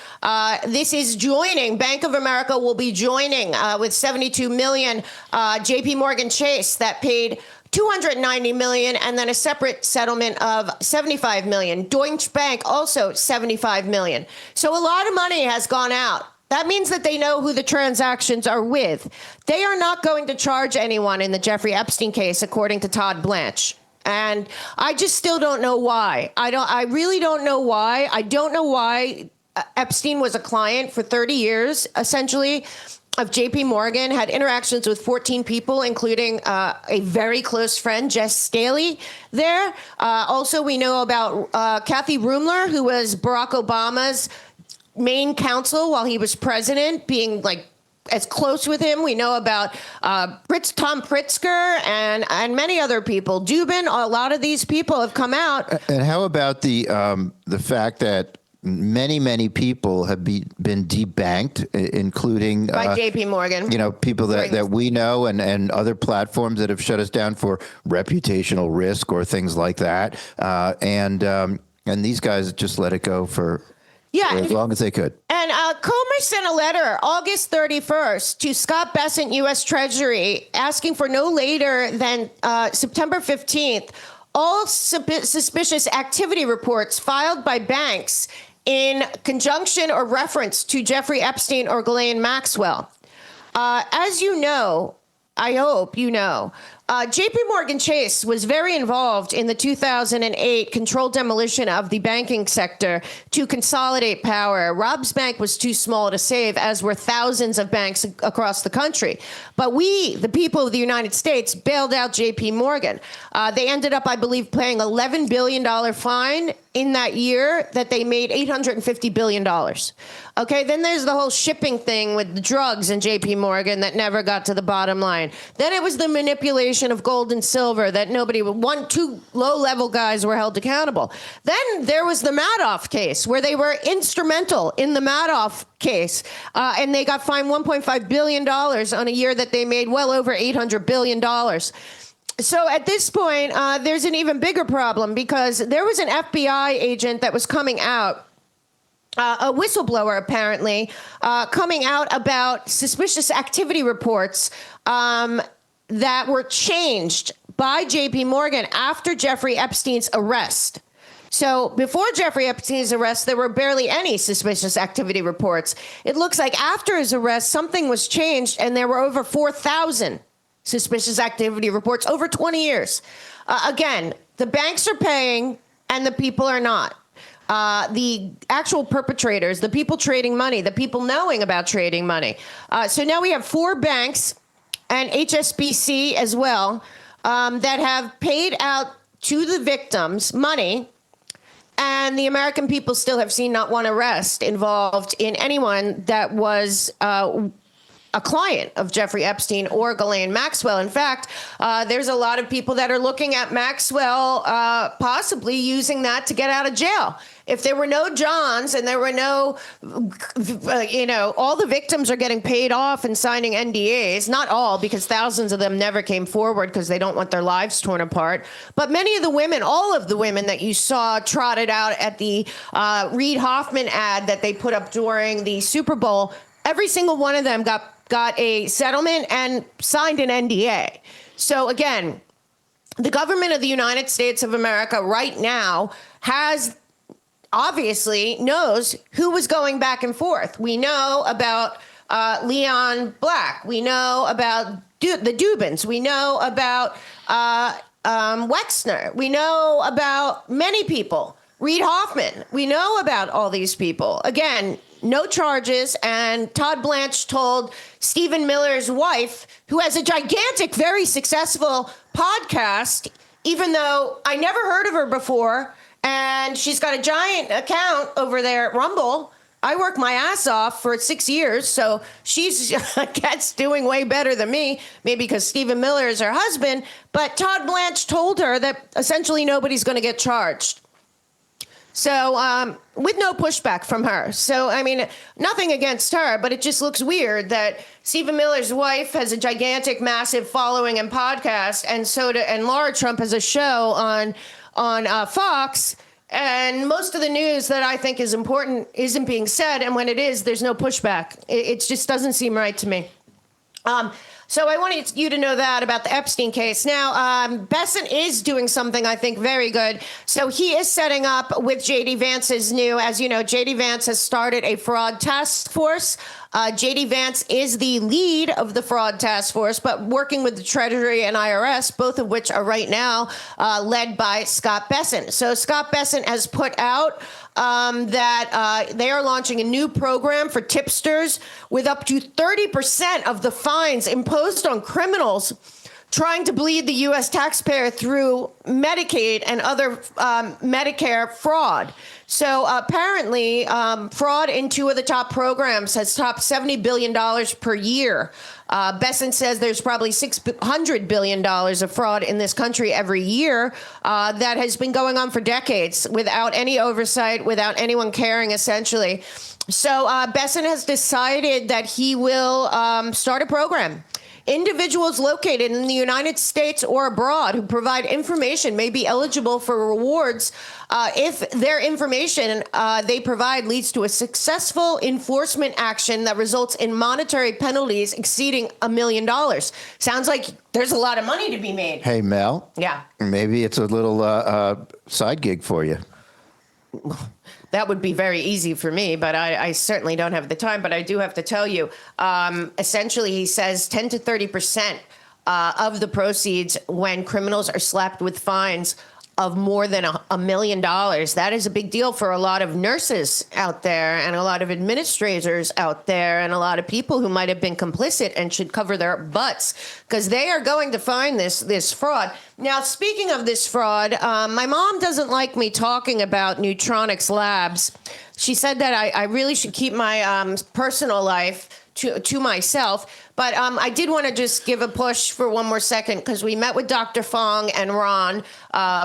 This is joining, Bank of America will be joining with $72 million, JP Morgan Chase that paid $290 million, and then a separate settlement of $75 million. Deutsche Bank also $75 million. So a lot of money has gone out. That means that they know who the transactions are with. They are not going to charge anyone in the Jeffrey Epstein case, according to Todd Blanche. And I just still don't know why. I really don't know why. I don't know why Epstein was a client for 30 years, essentially, of JP Morgan, had interactions with 14 people, including a very close friend, Jess Staley, there. Also, we know about Kathy Rumler, who was Barack Obama's main counsel while he was president, being like as close with him. We know about Tom Pritzker and many other people. Dubin, a lot of these people have come out. And how about the fact that many people have been debanked, including By J.P. Morgan. People that we know and other platforms that have shut us down for reputational risk or things like that. And these guys just let it go for as long as they could. And Comer sent a letter August 31st to Scott Bessent, U.S. Treasury, asking for no later than September 15th all suspicious activity reports filed by banks in conjunction or reference to Jeffrey Epstein or Ghislaine Maxwell. As you know, I hope you know, J.P. Morgan Chase was very involved in the 2008 controlled demolition of the banking sector to consolidate power. Rob's bank was too small to save, as were thousands of banks across the country. But we, the people of the United States, bailed out J.P. Morgan. They ended up, I believe, paying $11 billion fine in that year that they made $850 billion. Okay, then there's the whole shipping thing with the drugs in J.P. Morgan that never got to the bottom line. Then it was the manipulation of gold and silver that two low-level guys were held accountable. Then there was the Madoff case, where they were instrumental in the Madoff case, and they got fined $1.5 billion on a year that they made well over $800 billion. So at this point, there's an even bigger problem, because there was an FBI agent that was coming out, a whistleblower apparently, coming out about suspicious activity reports that were changed by J.P. Morgan after Jeffrey Epstein's arrest. So before Jeffrey Epstein's arrest, there were barely any suspicious activity reports. It looks like after his arrest, something was changed, and there were over 4,000 suspicious activity reports over 20 years. Again, the banks are paying and the people are not. The actual perpetrators, the people trading money, the people knowing about trading money. So now we have 4 banks and HSBC as well that have paid out to the victims money, and the American people still have seen not one arrest involved in anyone that was a client of Jeffrey Epstein or Ghislaine Maxwell. In fact, there's a lot of people that are looking at Maxwell possibly using that to get out of jail. If there were no Johns and there were no, all the victims are getting paid off and signing NDAs. Not all, because thousands of them never came forward because they don't want their lives torn apart. But many of the women, all of the women that you saw trotted out at the Reid Hoffman ad that they put up during the Super Bowl, every single one of them got a settlement and signed an NDA. So again, the government of the United States of America right now obviously knows who was going back and forth. We know about Leon Black. We know about the Dubins. We know about Wexner. We know about many people. Reid Hoffman. We know about all these people. Again, no charges, and Todd Blanche told Stephen Miller's wife, who has a gigantic, very successful podcast, even though I never heard of her before, and she's got a giant account over there at Rumble. I worked my ass off for 6 years, so she's doing way better than me, maybe because Stephen Miller is her husband, but Todd Blanche told her that essentially nobody's going to get charged. So, with no pushback from her. So, I mean, nothing against her, but it just looks weird that Stephen Miller's wife has a gigantic, massive following and podcast, and Laura Trump has a show on Fox, and most of the news that I think is important isn't being said, and when it is, there's no pushback. It just doesn't seem right to me. So I wanted you to know that about the Epstein case. Now, Bessent is doing something I think very good. So he is setting up with J.D. Vance's as you know, J.D. Vance has started a fraud task force. J.D. Vance is the lead of the fraud task force, but working with the Treasury and IRS, both of which are right now led by Scott Bessent. So Scott Bessent has put out that they are launching a new program for tipsters with up to 30% of the fines imposed on criminals trying to bleed the U.S. taxpayer through Medicaid and other Medicare fraud. So apparently, fraud in two of the top programs has topped $70 billion per year. Besson says there's probably $600 billion of fraud in this country every year that has been going on for decades without any oversight, without anyone caring, essentially. So Besson has decided that he will start a program. Individuals located in the United States or abroad who provide information may be eligible for rewards if their information they provide leads to a successful enforcement action that results in monetary penalties exceeding $1 million. Sounds like there's a lot of money to be made. Hey, Mel. Yeah. Maybe it's a little side gig for you. That would be very easy for me, but I certainly don't have the time. But I do have to tell you, essentially, he says 10 to 30% of the proceeds when criminals are slapped with fines of more than $1 million. That is a big deal for a lot of nurses out there and a lot of administrators out there and a lot of people who might have been complicit and should cover their butts because they are going to find this fraud. Now, speaking of this fraud, my mom doesn't like me talking about Neutronics Labs. She said that I really should keep my personal life to myself. But I did want to just give a push for one more second because we met with Dr. Fong and Ron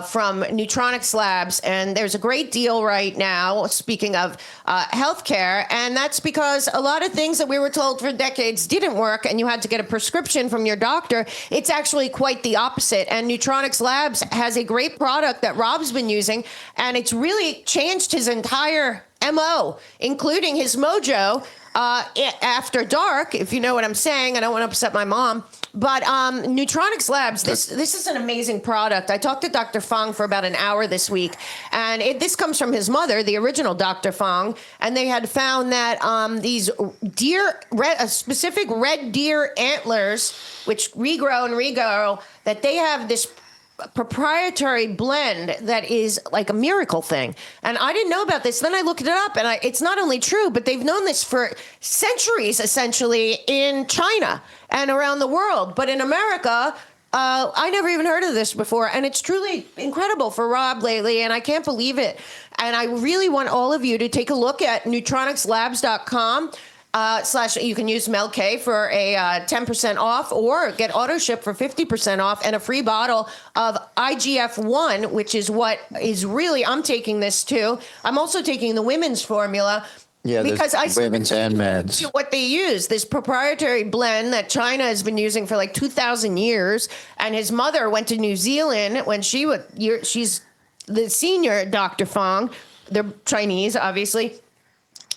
from Neutronics Labs, and there's a great deal right now, speaking of healthcare, and that's because a lot of things that we were told for decades didn't work and you had to get a prescription from your doctor. It's actually quite the opposite, and Neutronics Labs has a great product that Rob's been using, and it's really changed his entire MO, including his mojo. After dark, if you know what I'm saying. I don't want to upset my mom. But Neutronics Labs, this is an amazing product. I talked to Dr. Fong for about an hour this week, and this comes from his mother, the original Dr. Fong, and they had found that these specific red deer antlers, which regrow and regrow, that they have this proprietary blend that is like a miracle thing. And I didn't know about this. Then I looked it up, and it's not only true, but they've known this for centuries, essentially, in China and around the world. But in America, I never even heard of this before, and it's truly incredible for Rob lately, and I can't believe it. And I really want all of you to take a look at neutronicslabs.com. You can use MEL for a 10% off or get auto ship for 50% off and a free bottle of IGF-1, which is what is really, I'm taking this too. I'm also taking the women's formula. Yeah, because women's and men's. What they use, this proprietary blend that China has been using for like 2,000 years. And his mother went to New Zealand when she's the senior Dr. Fong. They're Chinese, obviously.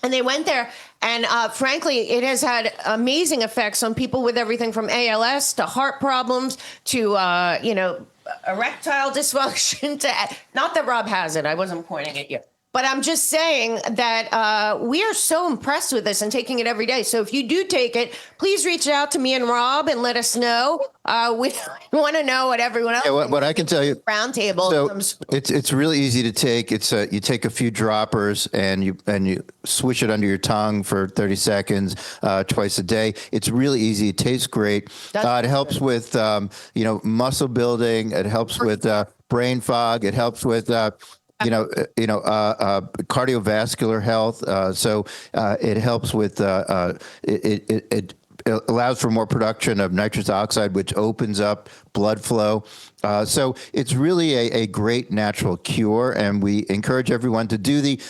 And they went there, and frankly, it has had amazing effects on people with everything from ALS to heart problems to, erectile dysfunction to, not that Rob has it, I wasn't pointing at you. But I'm just saying that we are so impressed with this and taking it every day. So if you do take it, please reach out to me and Rob and let us know. We want to know what everyone else. Yeah, what I can tell you, roundtable. So it's really easy to take. It's you take a few droppers and you swish it under your tongue for 30 seconds twice a day. It's really easy. It tastes great. It helps with muscle building. It helps with brain fog. It helps with cardiovascular health. So it helps with it allows for more production of nitrous oxide, which opens up blood flow. So it's really a great natural cure, and we encourage everyone to do the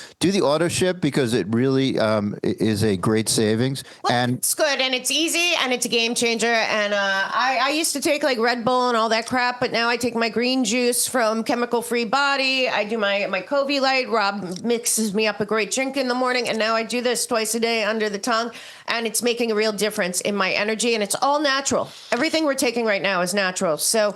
auto ship because it really is a great savings. Well, and it's good, and it's easy, and it's a game changer. And I used to take like Red Bull and all that crap, but now I take my green juice from Chemical Free Body. I do my Covey Light. Rob mixes me up a great drink in the morning, and now I do this twice a day under the tongue, and it's making a real difference in my energy, and it's all natural. Everything we're taking right now is natural. So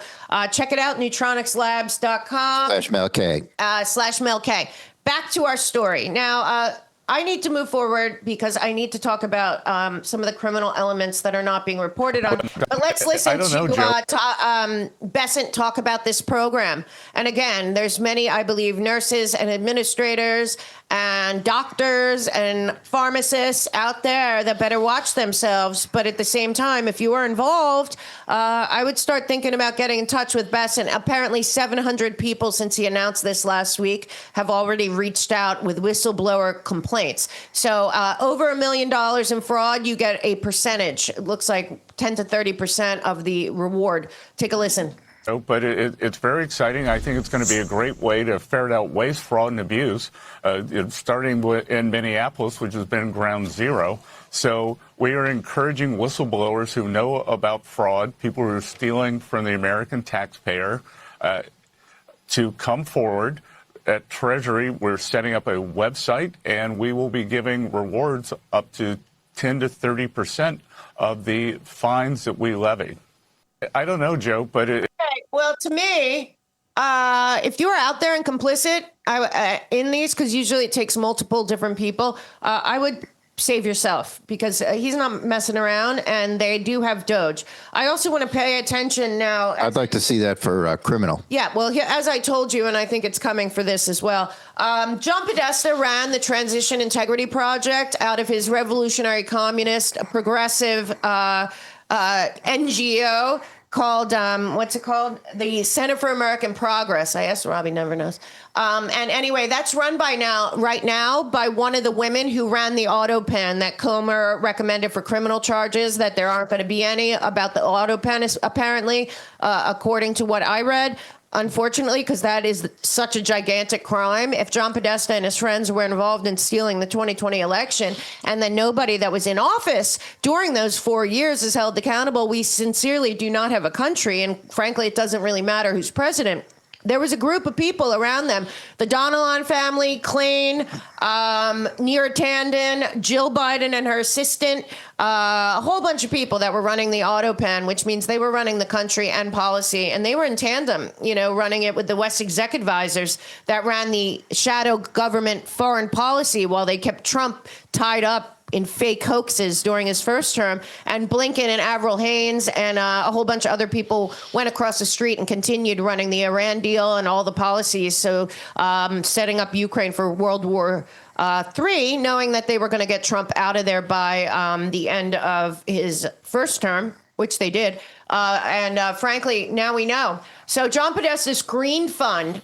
check it out, neutronicslabs.com. /MELK. /MELK. Back to our story. Now, I need to move forward because I need to talk about some of the criminal elements that are not being reported on. But let's listen to Besant talk about this program. And again, there's many, I believe, nurses and administrators and doctors and pharmacists out there that better watch themselves. But at the same time, if you are involved, I would start thinking about getting in touch with Besant. Apparently 700 people since he announced this last week have already reached out with whistleblower complaints. So over $1 million in fraud, you get a percentage. It looks like 10 to 30% of the reward. Take a listen. But it's very exciting. I think it's going to be a great way to ferret out waste, fraud, and abuse, starting in Minneapolis, which has been ground zero. So we are encouraging whistleblowers who know about fraud, people who are stealing from the American taxpayer, to come forward. At Treasury, we're setting up a website, and we will be giving rewards up to 10 to 30% of the fines that we levy. I don't know, Joe, but well, to me, if you're out there and complicit in these, because usually it takes multiple different people, I would save yourself because he's not messing around, and they do have Doge. I also want to pay attention now. I'd like to see that for criminal. Yeah, well, as I told you, and I think it's coming for this as well, John Podesta ran the Transition Integrity Project out of his revolutionary communist progressive NGO called, what's it called? The Center for American Progress. I asked Robbie, never knows. And anyway, that's run right now by one of the women who ran the auto pen that Comer recommended for criminal charges, that there aren't going to be any about the auto pen, apparently, according to what I read. Unfortunately, because that is such a gigantic crime. If John Podesta and his friends were involved in stealing the 2020 election, and then nobody that was in office during those 4 years is held accountable, we sincerely do not have a country. And frankly, it doesn't really matter who's president. There was a group of people around them, the Donilon family, Klain, Neera Tanden, Jill Biden and her assistant, a whole bunch of people that were running the auto pen, which means they were running the country and policy. And they were in tandem, running it with the West Exec Advisors that ran the shadow government foreign policy while they kept Trump tied up in fake hoaxes during his first term. And Blinken and Avril Haines and a whole bunch of other people went across the street and continued running the Iran deal and all the policies. So setting up Ukraine for World War III, knowing that they were going to get Trump out of there by the end of his first term, which they did. And frankly, now we know. So John Podesta's Green Fund,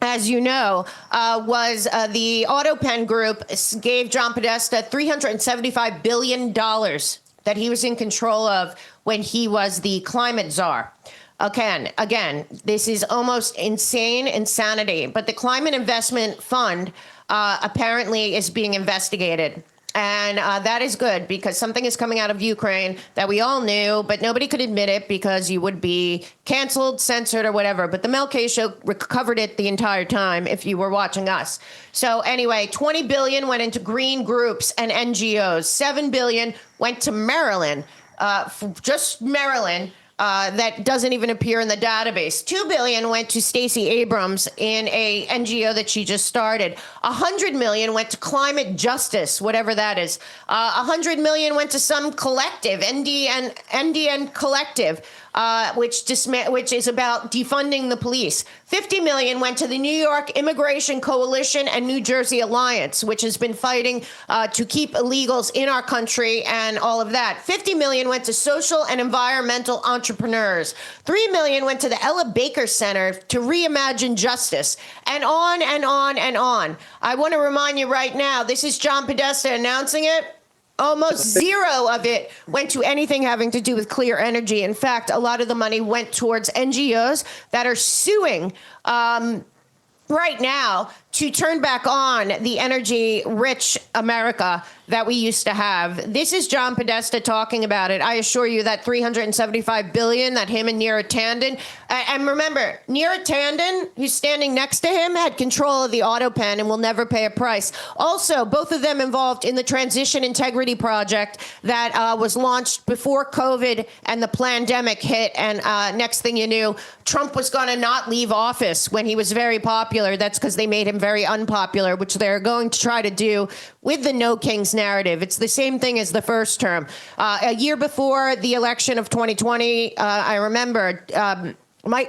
as you know, was the AutoPen Group gave John Podesta $375 billion that he was in control of when he was the climate czar. Again, this is almost insanity. But the Climate Investment Fund apparently is being investigated. And that is good because something is coming out of Ukraine that we all knew, but nobody could admit it because you would be canceled, censored, or whatever. But the MEL show covered it the entire time if you were watching us. So anyway, $20 billion went into green groups and NGOs. $7 billion went to Maryland, just Maryland. That doesn't even appear in the database. $2 billion went to Stacey Abrams in a NGO that she just started. $100 million went to climate justice, whatever that is. $100 million went to some collective, NDN collective, which is about defunding the police. $50 million went to the New York Immigration Coalition and New Jersey Alliance, which has been fighting to keep illegals in our country and all of that. $50 million went to social and environmental entrepreneurs. $3 million went to the Ella Baker Center to reimagine justice, and on and on and on. I want to remind you right now, this is John Podesta announcing it. Almost zero of it went to anything having to do with clear energy. In fact, a lot of the money went towards NGOs that are suing right now to turn back on the energy-rich America that we used to have. This is John Podesta talking about it. I assure you that $375 billion that him and Neera Tanden, and remember, Neera Tanden, who's standing next to him, had control of the auto pen and will never pay a price. Also, both of them involved in the Transition Integrity Project that was launched before COVID and the pandemic hit. And next thing you knew, Trump was going to not leave office when he was very popular. That's because they made him very unpopular, which they're going to try to do with the No Kings narrative. It's the same thing as the first term. A year before the election of 2020, I remember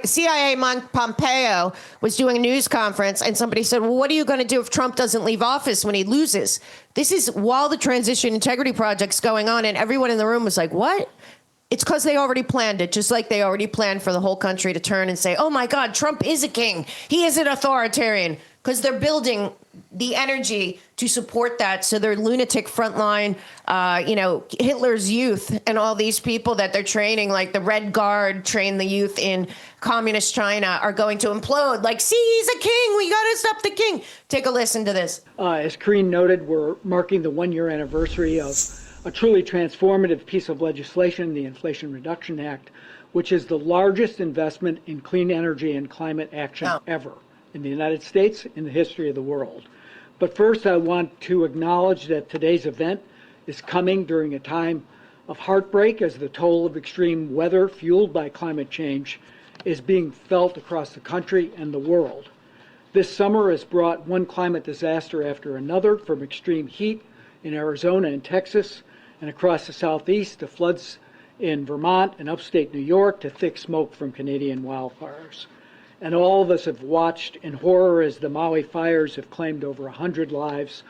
CIA Mike Pompeo was doing a news conference, and somebody said, well, what are you going to do if Trump doesn't leave office when he loses? This is while the Transition Integrity Project's going on, and everyone in the room was like, what? It's because they already planned it, just like they already planned for the whole country to turn and say, oh, my God, Trump is a king. He is an authoritarian, because they're building the energy to support that. So their lunatic frontline, Hitler's youth and all these people that they're training, like the Red Guard trained the youth in communist China, are going to implode. Like, see, he's a king. We got to stop the king. Take a listen to this. As Karine noted, we're marking the one-year anniversary of a truly transformative piece of legislation, the Inflation Reduction Act, which is the largest investment in clean energy and climate action ever in the United States, in the history of the world. But first, I want to acknowledge that today's event is coming during a time of heartbreak as the toll of extreme weather fueled by climate change is being felt across the country and the world. This summer has brought one climate disaster after another, from extreme heat in Arizona and Texas and across the Southeast to floods in Vermont and upstate New York to thick smoke from Canadian wildfires. And all of us have watched in horror as the Maui fires have claimed over 100 lives,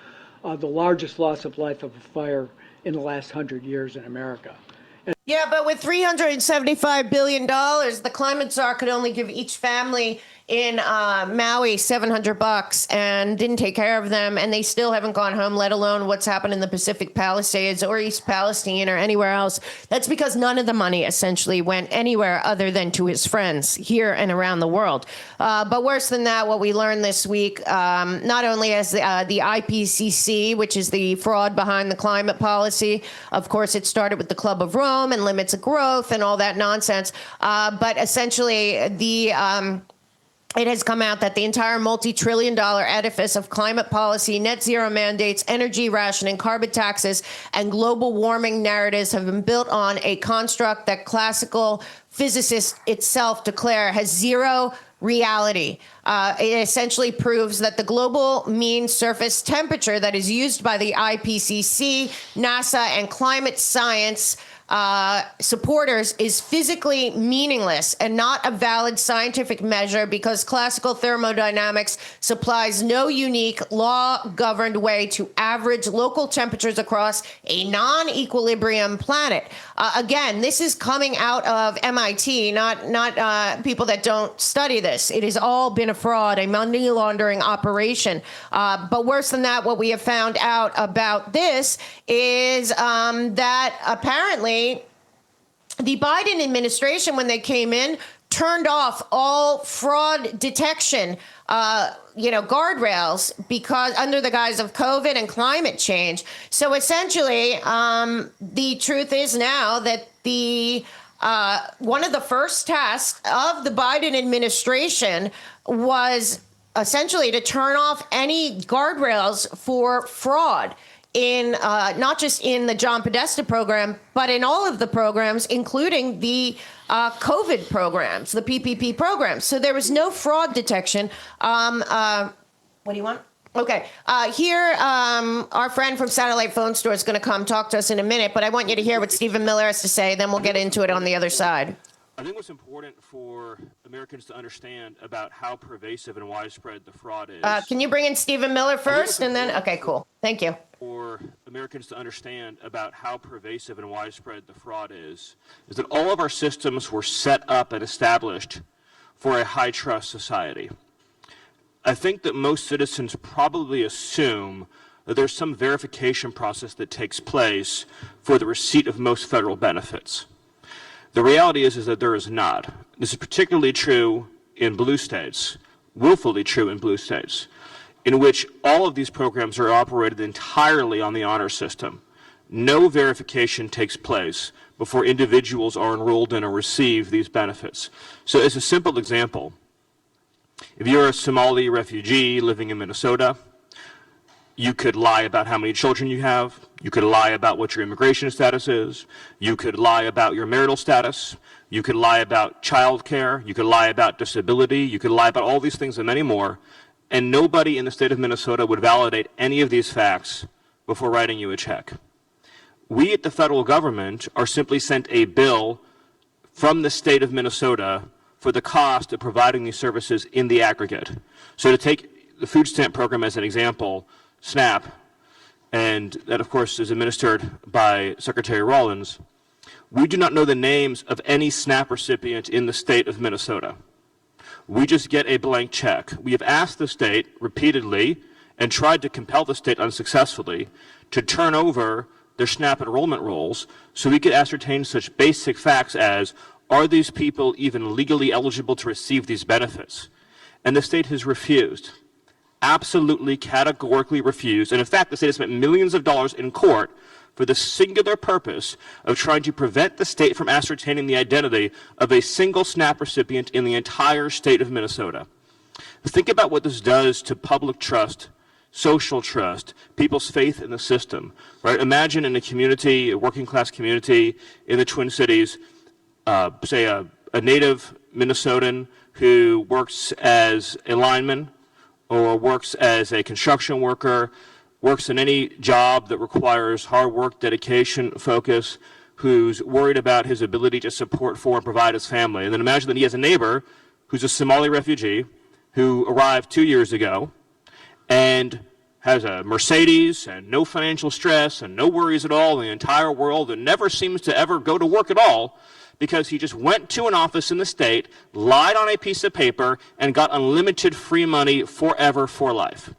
the largest loss of life of a fire in the last 100 years in America. Yeah, but with $375 billion, the climate czar could only give each family in Maui $700 and didn't take care of them, and they still haven't gone home, let alone what's happened in the Pacific Palisades or East Palestine or anywhere else. That's because none of the money essentially went anywhere other than to his friends here and around the world. But worse than that, what we learned this week, not only as the IPCC, which is the fraud behind the climate policy, of course, it started with the Club of Rome and limits of growth and all that nonsense, but essentially it has come out that the entire multi-trillion-dollar edifice of climate policy, net zero mandates, energy rationing, carbon taxes, and global warming narratives have been built on a construct that classical physicists itself declare has zero reality. It essentially proves that the global mean surface temperature that is used by the IPCC, NASA, and climate science supporters is physically meaningless and not a valid scientific measure because classical thermodynamics supplies no unique law-governed way to average local temperatures across a non-equilibrium planet. Again, this is coming out of MIT, not people that don't study this. It has all been a fraud, a money laundering operation. But worse than that, what we have found out about this is that apparently the Biden administration, when they came in, turned off all fraud detection, guardrails because under the guise of COVID and climate change. So essentially, the truth is now that the one of the first tasks of the Biden administration was essentially to turn off any guardrails for fraud in not just in the John Podesta program, but in all of the programs, including the COVID programs, the PPP programs. So there was no fraud detection. What do you want? Okay. Here, our friend from Satellite Phone Store is going to come talk to us in a minute, but I want you to hear what Stephen Miller has to say, then we'll get into it on the other side. I think what's important for Americans to understand about how pervasive and widespread the fraud is. Can you bring in Stephen Miller first and then? Okay, cool. Thank you. For Americans to understand about how pervasive and widespread the fraud is that all of our systems were set up and established for a high trust society. I think that most citizens probably assume that there's some verification process that takes place for the receipt of most federal benefits. The reality is that there is not. This is particularly true in blue states, willfully true in blue states, in which all of these programs are operated entirely on the honor system. No verification takes place before individuals are enrolled in or receive these benefits. So as a simple example, if you're a Somali refugee living in Minnesota, you could lie about how many children you have. You could lie about what your immigration status is. You could lie about your marital status. You could lie about child care. You could lie about disability. You could lie about all these things and many more. And nobody in the state of Minnesota would validate any of these facts before writing you a check. We at the federal government are simply sent a bill from the state of Minnesota for the cost of providing these services in the aggregate. So to take the food stamp program as an example, SNAP, and that of course is administered by Secretary Rollins, we do not know the names of any SNAP recipient in the state of Minnesota. We just get a blank check. We have asked the state repeatedly and tried to compel the state unsuccessfully to turn over their SNAP enrollment rolls so we could ascertain such basic facts as, are these people even legally eligible to receive these benefits? And the state has refused, absolutely categorically refused. And in fact, the state has spent millions of dollars in court for the singular purpose of trying to prevent the state from ascertaining the identity of a single SNAP recipient in the entire state of Minnesota. Think about what this does to public trust, social trust, people's faith in the system, right? Imagine in a community, a working class community in the Twin Cities, say a native Minnesotan who works as a lineman or works as a construction worker, works in any job that requires hard work, dedication, focus, who's worried about his ability to support for and provide his family. And then imagine that he has a neighbor who's a Somali refugee who arrived 2 years ago and has a Mercedes and no financial stress and no worries at all in the entire world and never seems to ever go to work at all because he just went to an office in the state, lied on a piece of paper, and got unlimited free money forever for life.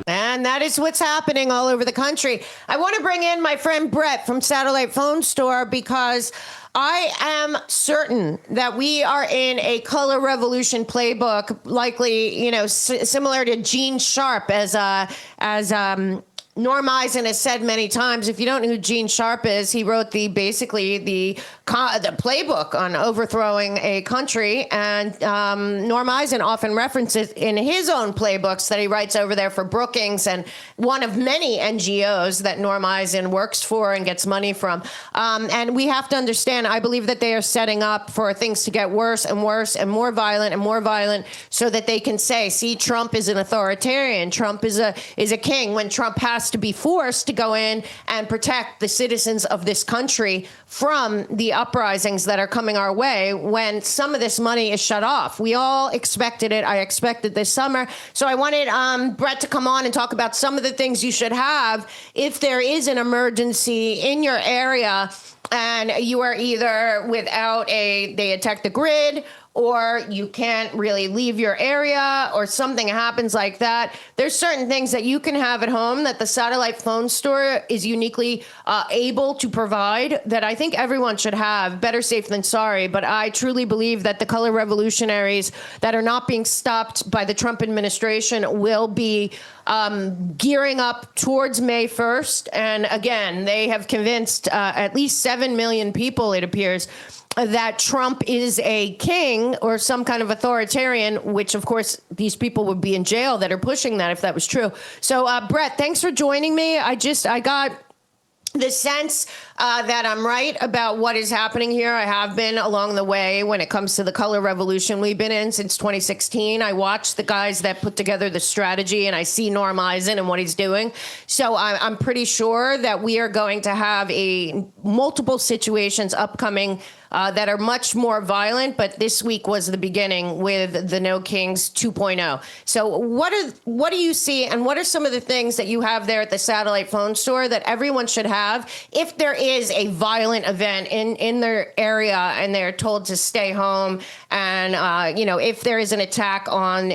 And that is what's happening all over the country. I want to bring in my friend Brett from Satellite Phone Store because I am certain that we are in a color revolution playbook, likely, similar to Gene Sharp, as Norm Eisen has said many times. If you don't know who Gene Sharp is, he wrote the playbook on overthrowing a country, and Norm Eisen often references in his own playbooks that he writes over there for Brookings and one of many NGOs that Norm Eisen works for and gets money from. And we have to understand, I believe that they are setting up for things to get worse and worse and more violent so that they can say, see, Trump is an authoritarian. Trump is a king, when Trump has to be forced to go in and protect the citizens of this country from the uprisings that are coming our way when some of this money is shut off. We all expected it. I expected this summer. So I wanted Brett to come on and talk about some of the things you should have if there is an emergency in your area and you are either they attack the grid, or you can't really leave your area, or something happens like that. There's certain things that you can have at home that the Satellite Phone Store is uniquely able to provide that I think everyone should have. Better safe than sorry. But I truly believe that the color revolutionaries that are not being stopped by the Trump administration will be gearing up towards May 1st. And again, they have convinced at least 7 million people, it appears, that Trump is a king or some kind of authoritarian, which, of course, these people would be in jail that are pushing that if that was true. So, Brett, thanks for joining me. I got the sense that I'm right about what is happening here. I have been along the way when it comes to the color revolution we've been in since 2016. I watched the guys that put together the strategy, and I see Norm Eisen and what he's doing. So I'm pretty sure that we are going to have multiple situations upcoming that are much more violent, but this week was the beginning with the No Kings 2.0. So what do you see, and what are some of the things that you have there at the Satellite Phone Store that everyone should have if there is a violent event in their area and they're told to stay home, and if there is an attack on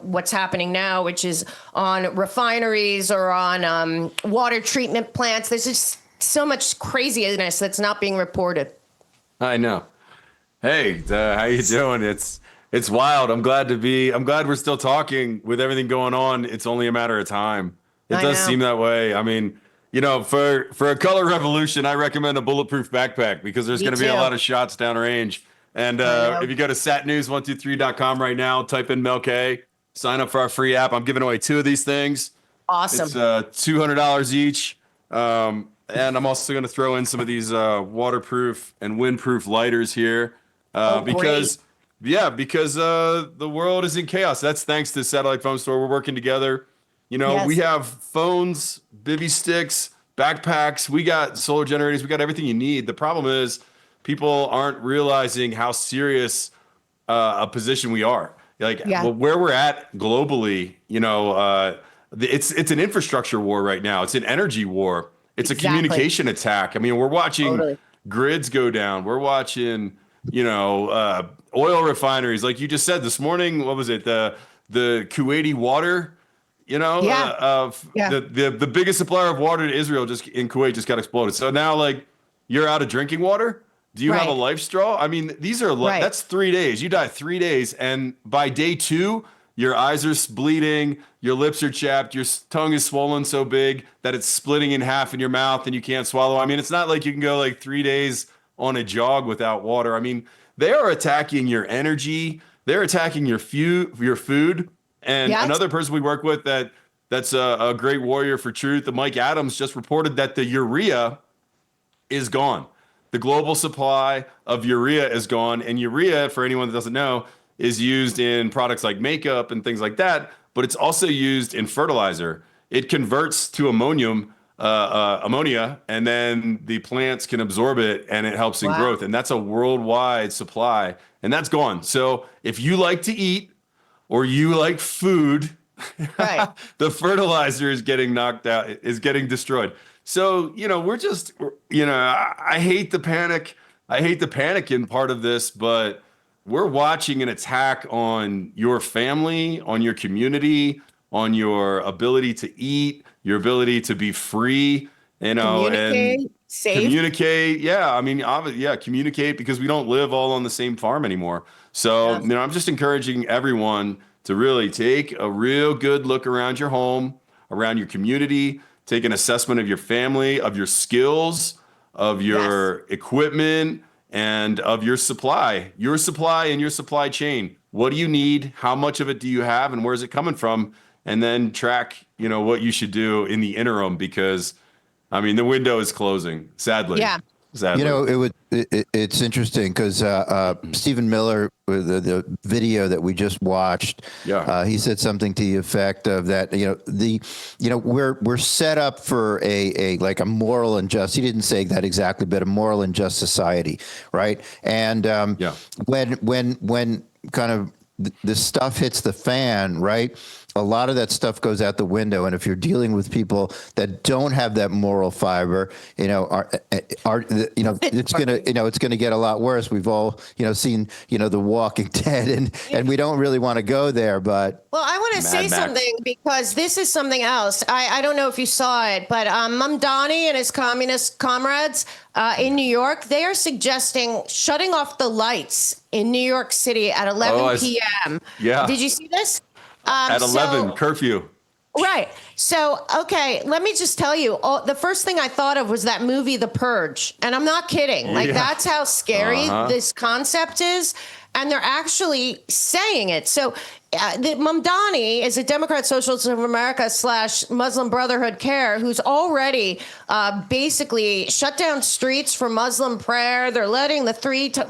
what's happening now, which is on refineries or on water treatment plants. There's just so much craziness that's not being reported. I know. Hey, how you doing? It's wild. I'm glad we're still talking with everything going on. It's only a matter of time. It does seem that way. I mean, for a color revolution, I recommend a bulletproof backpack because there's going to be a lot of shots downrange. And if you go to satnews123.com right now, type in MEL, sign up for our free app. I'm giving away 2 of these things. Awesome. It's $200 each. And I'm also going to throw in some of these waterproof and windproof lighters here because Yeah, because the world is in chaos. That's thanks to Satellite Phone Store. We're working together. You know, we have phones, bivy sticks, backpacks. We got solar generators. We got everything you need. The problem is people aren't realizing how serious a position we are. Like where we're at globally, you know, it's an infrastructure war right now. It's an energy war. It's a communication attack. I mean, we're watching grids go down. We're watching, you know, oil refineries. Like you just said this morning, what was it? The Kuwaiti water, you know, the biggest supplier of water to Israel just in Kuwait just got exploded. So now like you're out of drinking water. Do you have a life straw? I mean, these are that's 3 days. You die 3 days, and by day 2, your eyes are bleeding, your lips are chapped, your tongue is swollen so big that it's splitting in half in your mouth and you can't swallow. I mean, it's not like you can go like 3 days on a jog without water. I mean, they are attacking your energy. They're attacking your food. And another person we work with that's a great warrior for truth, Mike Adams, just reported that the urea is gone. The global supply of urea is gone. And urea, for anyone that doesn't know, is used in products like makeup and things like that, but it's also used in fertilizer. It converts to ammonia, and then the plants can absorb it, and it helps in growth. And that's a worldwide supply, and that's gone. So if you like to eat or you like food, the fertilizer is getting knocked out, is getting destroyed. So, you know, we're just, you know, I hate the panic. I hate the panic in part of this, but we're watching an attack on your family, on your community, on your ability to eat, your ability to be free, you know, and communicate. Yeah. I mean, communicate, because we don't live all on the same farm anymore. So, you know, I'm just encouraging everyone to really take a real good look around your home, around your community, take an assessment of your family, of your skills, of your equipment, and of your supply and your supply chain. What do you need? How much of it do you have? And where's it coming from? And then track, you know, what you should do in the interim, because, I mean, the window is closing, sadly. Yeah. Sadly. You know, it's interesting because Stephen Miller, with the video that we just watched, he said something to the effect of that, we're set up for a moral injustice. He didn't say that exactly, but a moral unjust society, right? And when kind of this stuff hits the fan, right? A lot of that stuff goes out the window, and if you're dealing with people that don't have that moral fiber, it's gonna get a lot worse. We've all seen The Walking Dead, and we don't really want to go there. But I want to say something, because this is something else. I don't know if you saw it, but Mamdani and his communist comrades in New York, they are suggesting shutting off the lights in New York City at 11 p.m. Yeah. Did you see this? At 11, curfew. Right. So, okay, let me just tell you, the first thing I thought of was that movie, The Purge. And I'm not kidding. That's how scary this concept is. And they're actually saying it. So Mamdani is a Democrat Socialist of America / Muslim Brotherhood Care, who's already basically shut down streets for Muslim prayer. They're letting the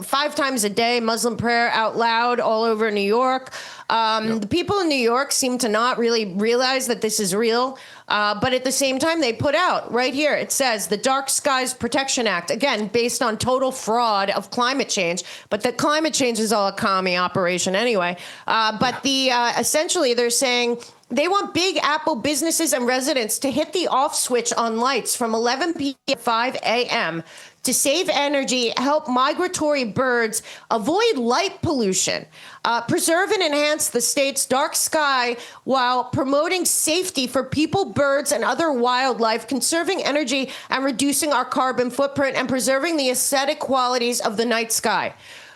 5 times a day Muslim prayer out loud all over New York. The people in New York seem to not really realize that this is real. But at the same time, they put out right here, it says the Dark Skies Protection Act, again, based on total fraud of climate change. But the climate change is all a commie operation anyway. Essentially, they're saying they want Big Apple businesses and residents to hit the off switch on lights from 11 p.m. to 5 a.m. to save energy, help migratory birds avoid light pollution, preserve and enhance the state's dark sky while promoting safety for people, birds, and other wildlife, conserving energy and reducing our carbon footprint, and preserving the aesthetic qualities of the night sky.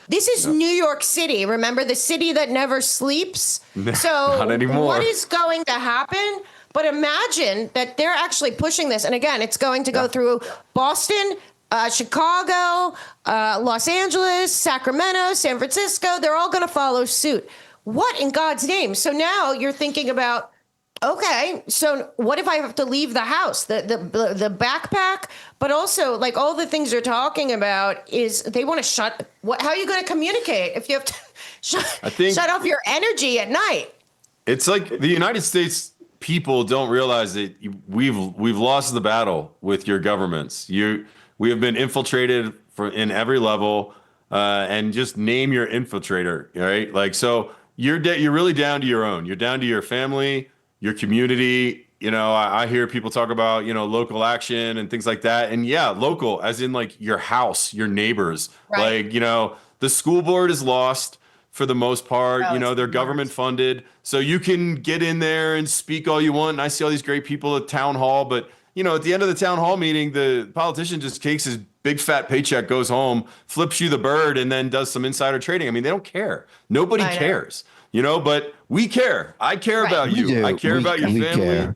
This is New York City. Remember, the city that never sleeps? So not anymore. What is going to happen? But imagine that they're actually pushing this. And again, it's going to go through Boston, Chicago, Los Angeles, Sacramento, San Francisco. They're all going to follow suit. What in God's name? So now you're thinking about Okay, so what if I have to leave the house, the backpack, but also like all the things you're talking about is they want to shut. How are you going to communicate if you have to shut off your energy at night? It's like the United States people don't realize that we've lost the battle with your governments. We have been infiltrated in every level, and just name your infiltrator, right? Like, so you're really down to your own. You're down to your family, your community. You know, I hear people talk about, you know, local action and things like that. And yeah, local as in like your house, your neighbors. Right. Like, you know, the school board is lost for the most part. You know, they're government funded. So you can get in there and speak all you want. And I see all these great people at town hall, but you know, at the end of the town hall meeting, the politician just takes his big fat paycheck, goes home, flips you the bird, and then does some insider trading. I mean, they don't care. Nobody cares, you know, but we care. I care about you. I care about your family. Care.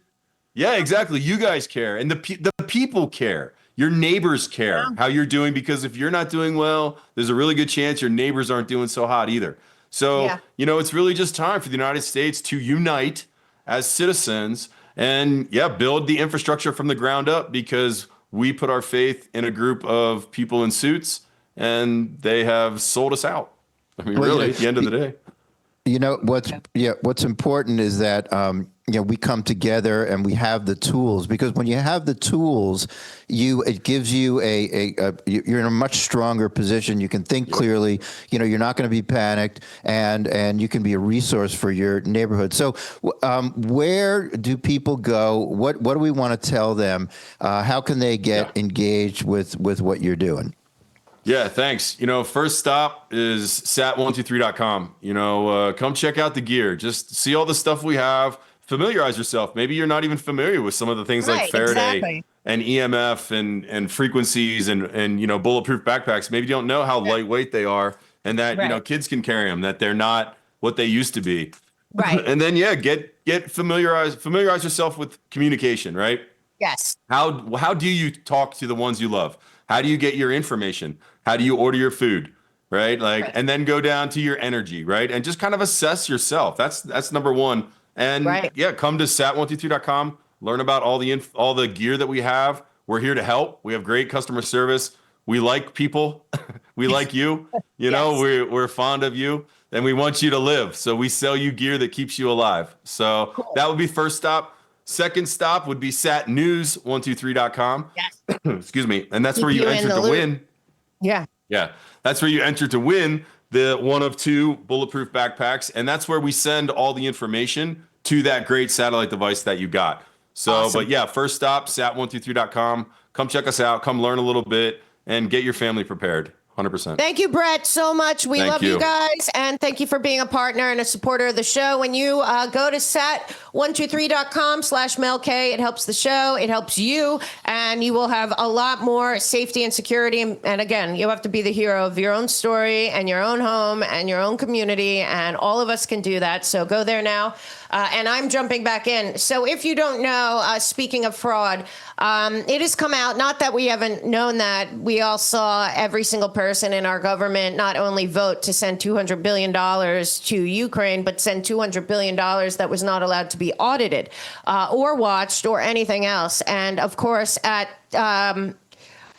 Yeah, exactly. You guys care. And the people care. Your neighbors care how you're doing, because if you're not doing well, there's a really good chance your neighbors aren't doing so hot either. So, you know, it's really just time for the United States to unite as citizens and build the infrastructure from the ground up, because we put our faith in a group of people in suits and they have sold us out. I mean, really, at the end of the day. You know, what's important is that you know, we come together and we have the tools, because when you have the tools, it gives you you're in a much stronger position. You can think clearly. You know, you're not going to be panicked, and you can be a resource for your neighborhood. So, where do people go? What do we want to tell them? How can they get engaged with what you're doing? Yeah, thanks. You know, first stop is sat123.com. You know, come check out the gear. Just see all the stuff we have. Familiarize yourself. Maybe you're not even familiar with some of the things like Faraday and EMF and frequencies and you know, bulletproof backpacks. Maybe you don't know how lightweight they are, and that you know, kids can carry them, that they're not what they used to be. Right. And then get familiarize yourself with communication, right? Yes. How do you talk to the ones you love? How do you get your information? How do you order your food? Right? Like, and then go down to your energy, right? And just kind of assess yourself. That's number one. And come to sat123.com, learn about all the gear that we have. We're here to help. We have great customer service. We like people. We like you. You know, we're fond of you, and we want you to live. So we sell you gear that keeps you alive. So that would be first stop. Second stop would be satnews123.com. Yes. Excuse me. And that's where you enter to win. Yeah. Yeah. That's where you enter to win the one of two bulletproof backpacks. And that's where we send all the information to that great satellite device that you got. So, but yeah, first stop, sat123.com. Come check us out. Come learn a little bit and get your family prepared. 100%. Thank you, Brett, so much. We love you guys. And thank you for being a partner and a supporter of the show. When you go to sat123.com/MelK, it helps the show. It helps you. And you will have a lot more safety and security. And again, you have to be the hero of your own story and your own home and your own community. And all of us can do that. So go there now. And I'm jumping back in. So if you don't know, speaking of fraud, it has come out, not that we haven't known that, we all saw every single person in our government not only vote to send $200 billion to Ukraine, but send $200 billion that was not allowed to be audited or watched or anything else. And of course, at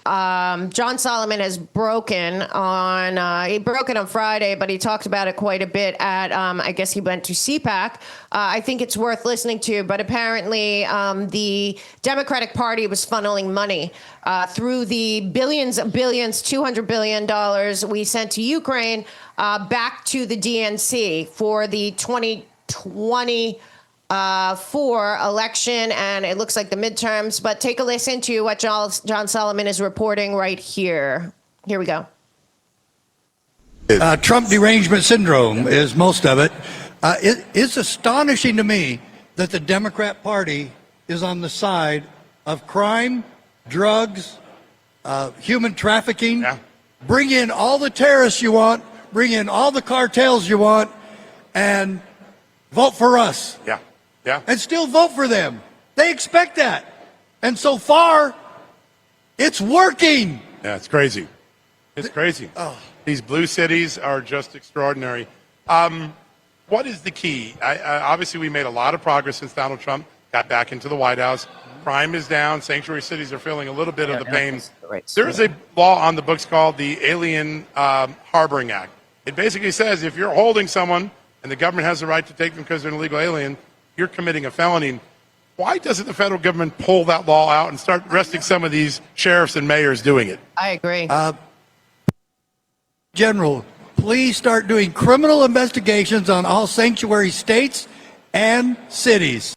John Solomon has broken on, he broke it on Friday, but he talked about it quite a bit at, I guess he went to CPAC. I think it's worth listening to, but apparently the Democratic Party was funneling money through the billions, $200 billion we sent to Ukraine back to the DNC for the 2020 for election, and it looks like the midterms. But take a listen to what John Solomon is reporting right here. Here we go. Trump derangement syndrome is most of it. It's astonishing to me that the Democrat Party is on the side of crime, drugs, human trafficking. Yeah. Bring in all the terrorists you want, bring in all the cartels you want, and vote for us. Yeah. Yeah. And still vote for them. They expect that. And so far, it's working. Yeah, it's crazy. It's crazy. Oh. These blue cities are just extraordinary. What is the key? Obviously, we made a lot of progress since Donald Trump got back into the White House. Crime is down. Sanctuary cities are feeling a little bit of the pain. There is a law on the books called the Alien Harboring Act. It basically says if you're holding someone and the government has the right to take them because they're an illegal alien, you're committing a felony. Why doesn't the federal government pull that law out and start arresting some of these sheriffs and mayors doing it? I agree. General, please start doing criminal investigations on all sanctuary states and cities.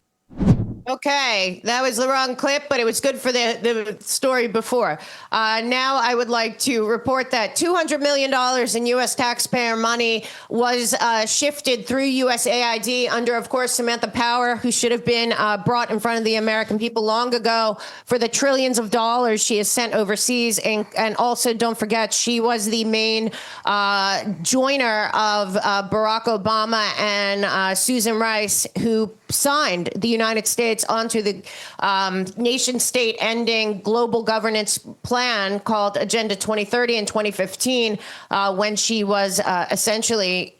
Okay, that was the wrong clip, but it was good for the story before. Now I would like to report that $200 million in U.S. taxpayer money was shifted through USAID under, of course, Samantha Power, who should have been brought in front of the American people long ago for the trillions of dollars she has sent overseas. And also, don't forget, she was the main joiner of Barack Obama and Susan Rice, who signed the United States onto the nation-state ending global governance plan called Agenda 2030 in 2015, when she was essentially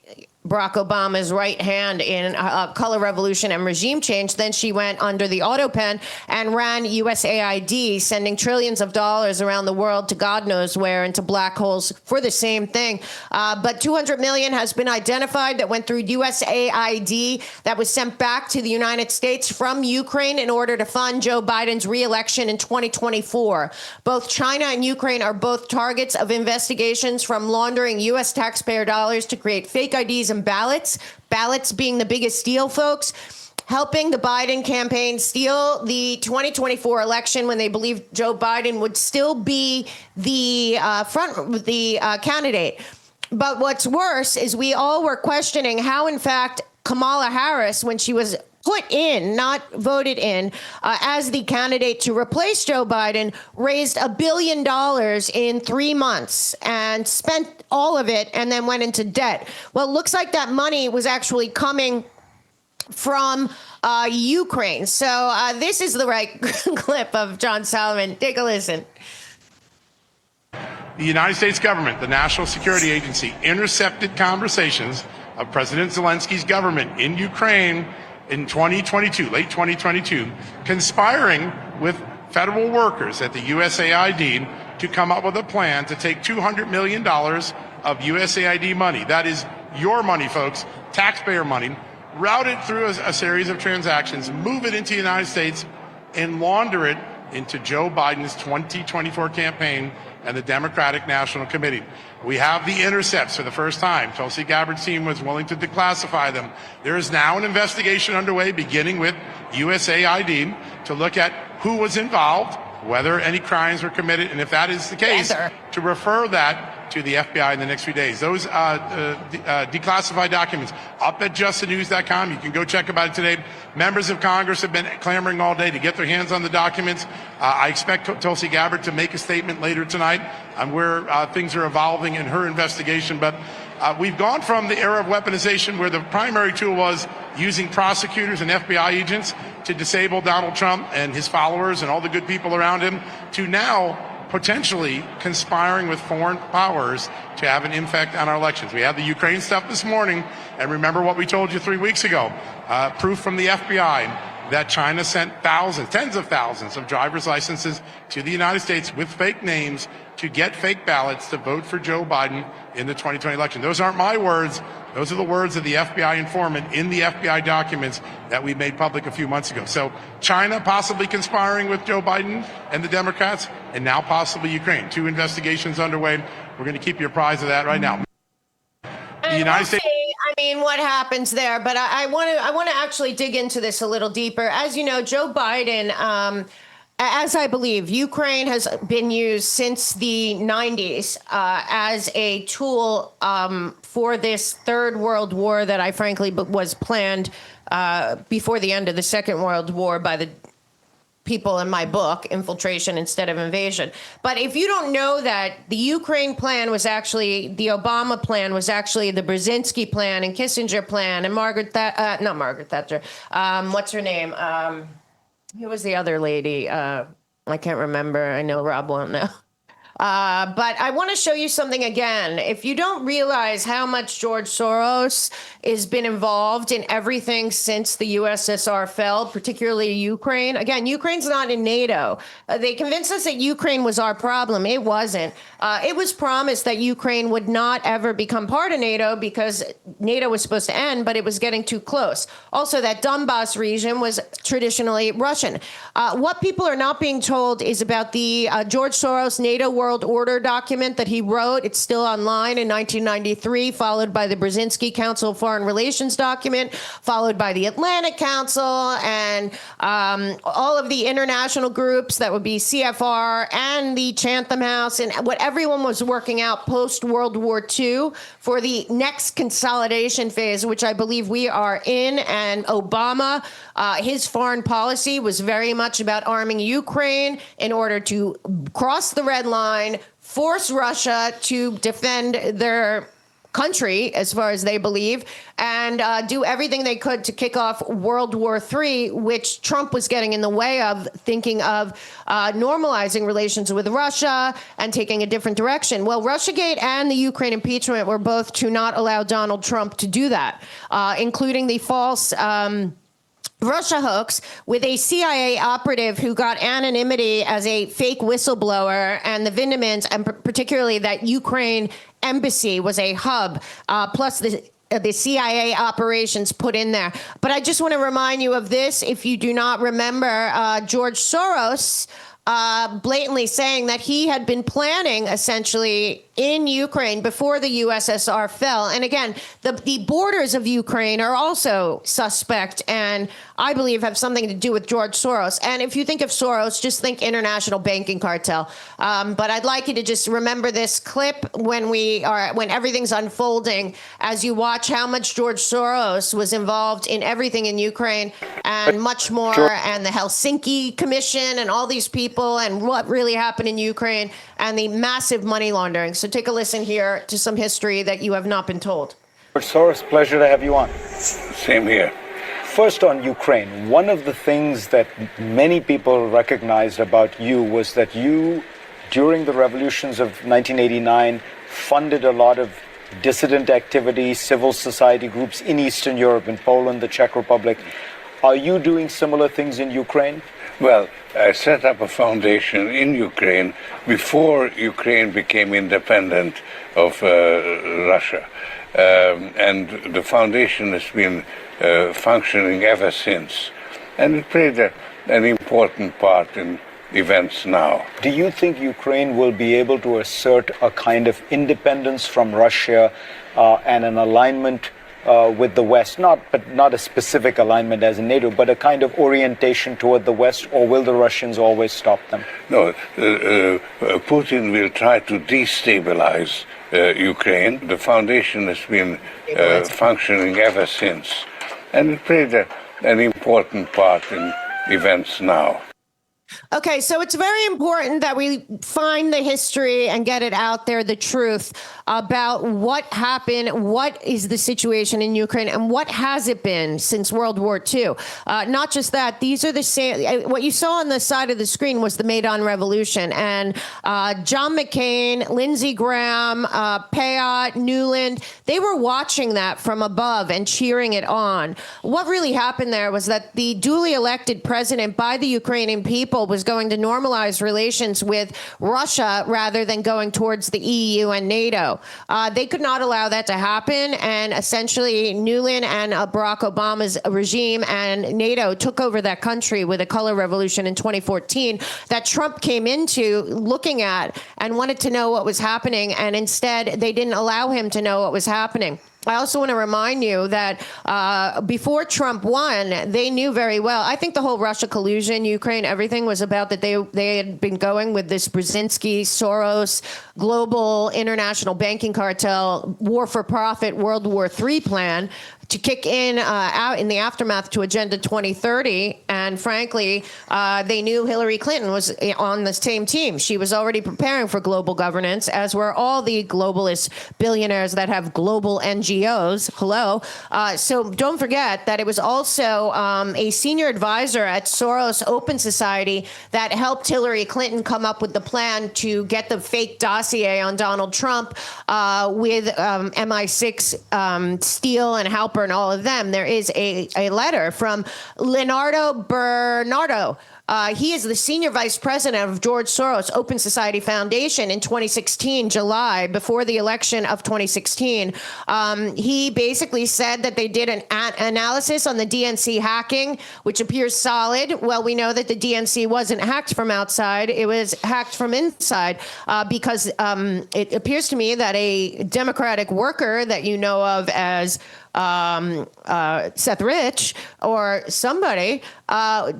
Barack Obama's right hand in color revolution and regime change. Then she went under the auto pen and ran USAID, sending trillions of dollars around the world to God knows where, into black holes for the same thing. But 200 million has been identified that went through USAID that was sent back to the United States from Ukraine in order to fund Joe Biden's re-election in 2024. Both China and Ukraine are both targets of investigations from laundering U.S. taxpayer dollars to create fake IDs and ballots being the biggest deal, folks, helping the Biden campaign steal the 2024 election when they believed Joe Biden would still be the candidate. But what's worse is we all were questioning how, in fact, Kamala Harris, when she was put in, not voted in, as the candidate to replace Joe Biden, raised $1 billion in 3 months and spent all of it and then went into debt. Well, it looks like that money was actually coming from Ukraine. So this is the right clip of John Solomon. Take a listen. The United States government, the National Security Agency, intercepted conversations of President Zelensky's government in Ukraine in 2022, late 2022, conspiring with federal workers at the USAID to come up with a plan to take $200 million of USAID money. That is your money, folks, taxpayer money, route it through a series of transactions, move it into the United States, and launder it into Joe Biden's 2024 campaign and the Democratic National Committee. We have the intercepts for the first time. Tulsi Gabbard's team was willing to declassify them. There is now an investigation underway, beginning with USAID, to look at who was involved, whether any crimes were committed, and if that is the case, to refer that to the FBI in the next few days. Those declassified documents up at justthenews.com. You can go check about it today. Members of Congress have been clamoring all day to get their hands on the documents. I expect Tulsi Gabbard to make a statement later tonight on where things are evolving in her investigation. But we've gone from the era of weaponization, where the primary tool was using prosecutors and FBI agents to disable Donald Trump and his followers and all the good people around him, to now potentially conspiring with foreign powers to have an impact on our elections. We had the Ukraine stuff this morning, and remember what we told you 3 weeks ago. Proof from the FBI that China sent thousands, tens of thousands of driver's licenses to the United States with fake names to get fake ballots to vote for Joe Biden in the 2020 election. Those aren't my words. Those are the words of the FBI informant in the FBI documents that we made public a few months ago. So China possibly conspiring with Joe Biden and the Democrats, and now possibly Ukraine. 2 investigations underway. We're going to keep you apprised of that right now. The United States. I mean, what happens there? But I want to actually dig into this a little deeper. As you know, Joe Biden, as I believe, Ukraine has been used since the 90s as a tool for this third world war that I frankly was planned before the end of the Second World War by the people in my book, Infiltration Instead of Invasion. But if you don't know that, the Ukraine plan was actually, the Obama plan was actually the Brzezinski plan and Kissinger plan and not Margaret Thatcher, what's her name? Who was the other lady? I can't remember. I know Rob won't know. But I want to show you something again. If you don't realize how much George Soros has been involved in everything since the USSR fell, particularly Ukraine. Again, Ukraine's not in NATO. They convinced us that Ukraine was our problem. It wasn't. It was promised that Ukraine would not ever become part of NATO because NATO was supposed to end, but it was getting too close. Also, that Donbass region was traditionally Russian. What people are not being told is about the George Soros NATO World Order document that he wrote. It's still online in 1993, followed by the Brzezinski Council of Foreign Relations document, followed by the Atlantic Council, and all of the international groups that would be CFR and the Chatham House, and what everyone was working out post-World War II for the next consolidation phase, which I believe we are in. And Obama, his foreign policy was very much about arming Ukraine in order to cross the red line, force Russia to defend their country, as far as they believe, and do everything they could to kick off World War III, which Trump was getting in the way of, thinking of normalizing relations with Russia and taking a different direction. Well, Russiagate and the Ukraine impeachment were both to not allow Donald Trump to do that, including the false Russia hoax with a CIA operative who got anonymity as a fake whistleblower, and the Vindemans, and particularly that Ukraine embassy was a hub, plus the CIA operations put in there. But I just want to remind you of this. If you do not remember, George Soros blatantly saying that he had been planning essentially in Ukraine before the USSR fell. And again, the borders of Ukraine are also suspect and I believe have something to do with George Soros. And if you think of Soros, just think international banking cartel. But I'd like you to just remember this clip when everything's unfolding, as you watch how much George Soros was involved in everything in Ukraine and much more, and the Helsinki Commission and all these people and what really happened in Ukraine and the massive money laundering. So take a listen here to some history that you have not been told. George Soros, pleasure to have you on. Same here. First, on Ukraine, one of the things that many people recognized about you was that you, during the revolutions of 1989, funded a lot of dissident activity, civil society groups in Eastern Europe, in Poland, the Czech Republic. Are you doing similar things in Ukraine? Well, I set up a foundation in Ukraine before Ukraine became independent of Russia. And the foundation has been functioning ever since. And it played an important part in events now. Do you think Ukraine will be able to assert a kind of independence from Russia and an alignment with the West, not a specific alignment as in NATO, but a kind of orientation toward the West, or will the Russians always stop them? No, Putin will try to destabilize Ukraine. The foundation has been functioning ever since, and it played an important part in events now. Okay, so it's very important that we find the history and get it out there, the truth about what happened, what is the situation in Ukraine, and what has it been since World War II. Not just that, these are the same, what you saw on the side of the screen was the Maidan Revolution, and John McCain, Lindsey Graham, Payot, Newland, they were watching that from above and cheering it on. What really happened there was that the duly elected president by the Ukrainian people was going to normalize relations with Russia rather than going towards the EU and NATO. They could not allow that to happen, and essentially Newland and Barack Obama's regime and NATO took over that country with a color revolution in 2014 that Trump came into looking at and wanted to know what was happening, and instead they didn't allow him to know what was happening. I also want to remind you that before Trump won, they knew very well. I think the whole Russia collusion, Ukraine, everything was about that they had been going with this Brzezinski, Soros, global international banking cartel, war for profit, World War III plan to kick in out in the aftermath to Agenda 2030. And frankly, they knew Hillary Clinton was on the same team. She was already preparing for global governance, as were all the globalist billionaires that have global NGOs. Hello. So don't forget that it was also a senior advisor at Soros Open Society that helped Hillary Clinton come up with the plan to get the fake dossier on Donald Trump with MI6, Steele, and Halper, and all of them. There is a letter from Leonardo Bernardo. He is the senior vice president of George Soros Open Society Foundation in 2016, July, before the election of 2016. He basically said that they did an analysis on the DNC hacking, which appears solid. Well, we know that the DNC wasn't hacked from outside. It was hacked from inside because it appears to me that a Democratic worker that you know of as Seth Rich or somebody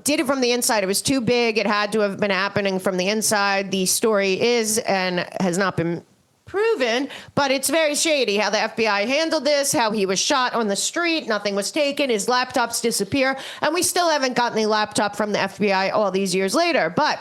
did it from the inside. It was too big. It had to have been happening from the inside. The story is and has not been proven, but it's very shady how the FBI handled this, how he was shot on the street, nothing was taken, his laptops disappear, and we still haven't gotten the laptop from the FBI all these years later. But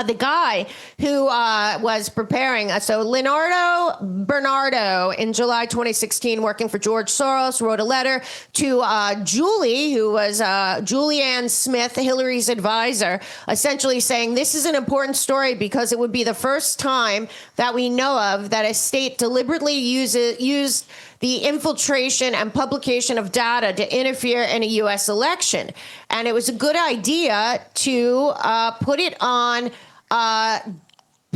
the guy who was preparing, so Leonardo Bernardo in July 2016, working for George Soros, wrote a letter to Julie, who was Julianne Smith, Hillary's advisor, essentially saying this is an important story because it would be the first time that we know of that a state deliberately used the infiltration and publication of data to interfere in a U.S. election. And it was a good idea to put it on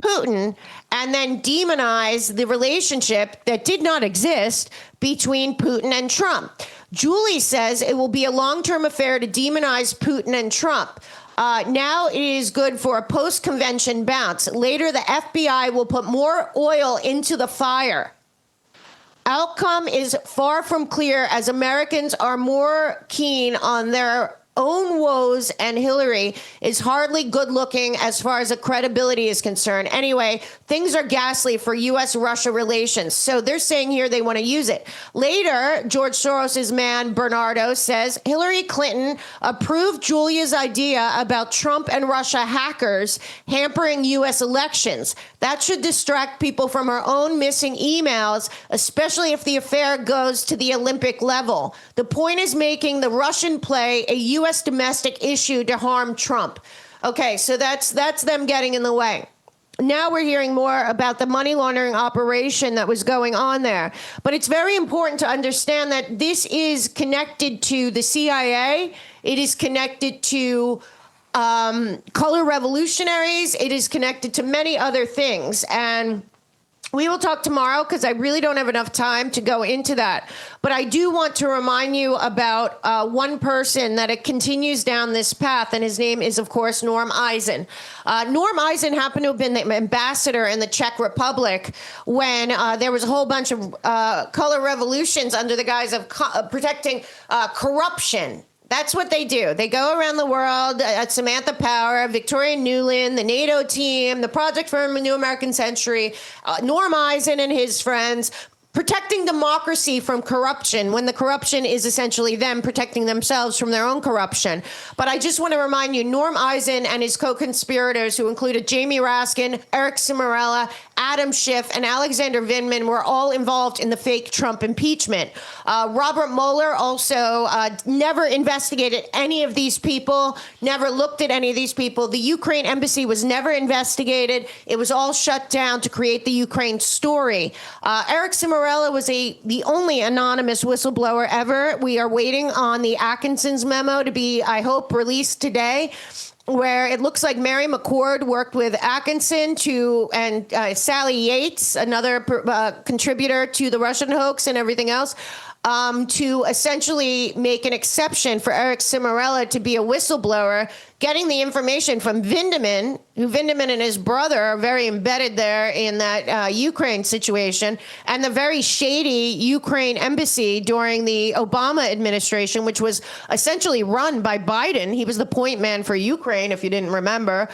Putin and then demonize the relationship that did not exist between Putin and Trump. Julie says it will be a long-term affair to demonize Putin and Trump. Now it is good for a post-convention bounce. Later, the FBI will put more oil into the fire. Outcome is far from clear as Americans are more keen on their own woes, and Hillary is hardly good looking as far as the credibility is concerned. Anyway, things are ghastly for U.S.-Russia relations. So they're saying here they want to use it. Later, George Soros's man, Bernardo, says Hillary Clinton approved Julia's idea about Trump and Russia hackers hampering U.S. elections. That should distract people from our own missing emails, especially if the affair goes to the Olympic level. The point is making the Russian play a U.S. domestic issue to harm Trump. Okay, so that's them getting in the way. Now we're hearing more about the money laundering operation that was going on there. But it's very important to understand that this is connected to the CIA. It is connected to color revolutionaries. It is connected to many other things. And we will talk tomorrow because I really don't have enough time to go into that. But I do want to remind you about one person that it continues down this path, and his name is, of course, Norm Eisen. Norm Eisen happened to have been the ambassador in the Czech Republic when there was a whole bunch of color revolutions under the guise of protecting corruption. That's what they do. They go around the world, Samantha Power, Victoria Nuland, the NATO team, the Project for a New American Century, Norm Eisen and his friends, protecting democracy from corruption when the corruption is essentially them protecting themselves from their own corruption. But I just want to remind you, Norm Eisen and his co-conspirators, who included Jamie Raskin, Eric Cimarella, Adam Schiff, and Alexander Vindman, were all involved in the fake Trump impeachment. Robert Mueller also never investigated any of these people, never looked at any of these people. The Ukraine embassy was never investigated. It was all shut down to create the Ukraine story. Eric Cimarella was the only anonymous whistleblower ever. We are waiting on the Atkinson's memo to be, I hope, released today, where it looks like Mary McCord worked with Atkinson and Sally Yates, another contributor to the Russian hoax and everything else, to essentially make an exception for Eric Cimarella to be a whistleblower, getting the information from Vindman, who Vindman and his brother are very embedded there in that Ukraine situation, and the very shady Ukraine embassy during the Obama administration, which was essentially run by Biden. He was the point man for Ukraine, if you didn't remember.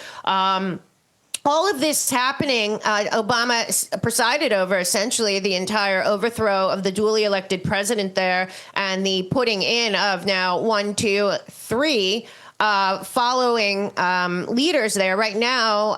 all of this happening, Obama presided over essentially the entire overthrow of the duly elected president there and the putting in of now 1, 2, 3 following leaders there. Right now,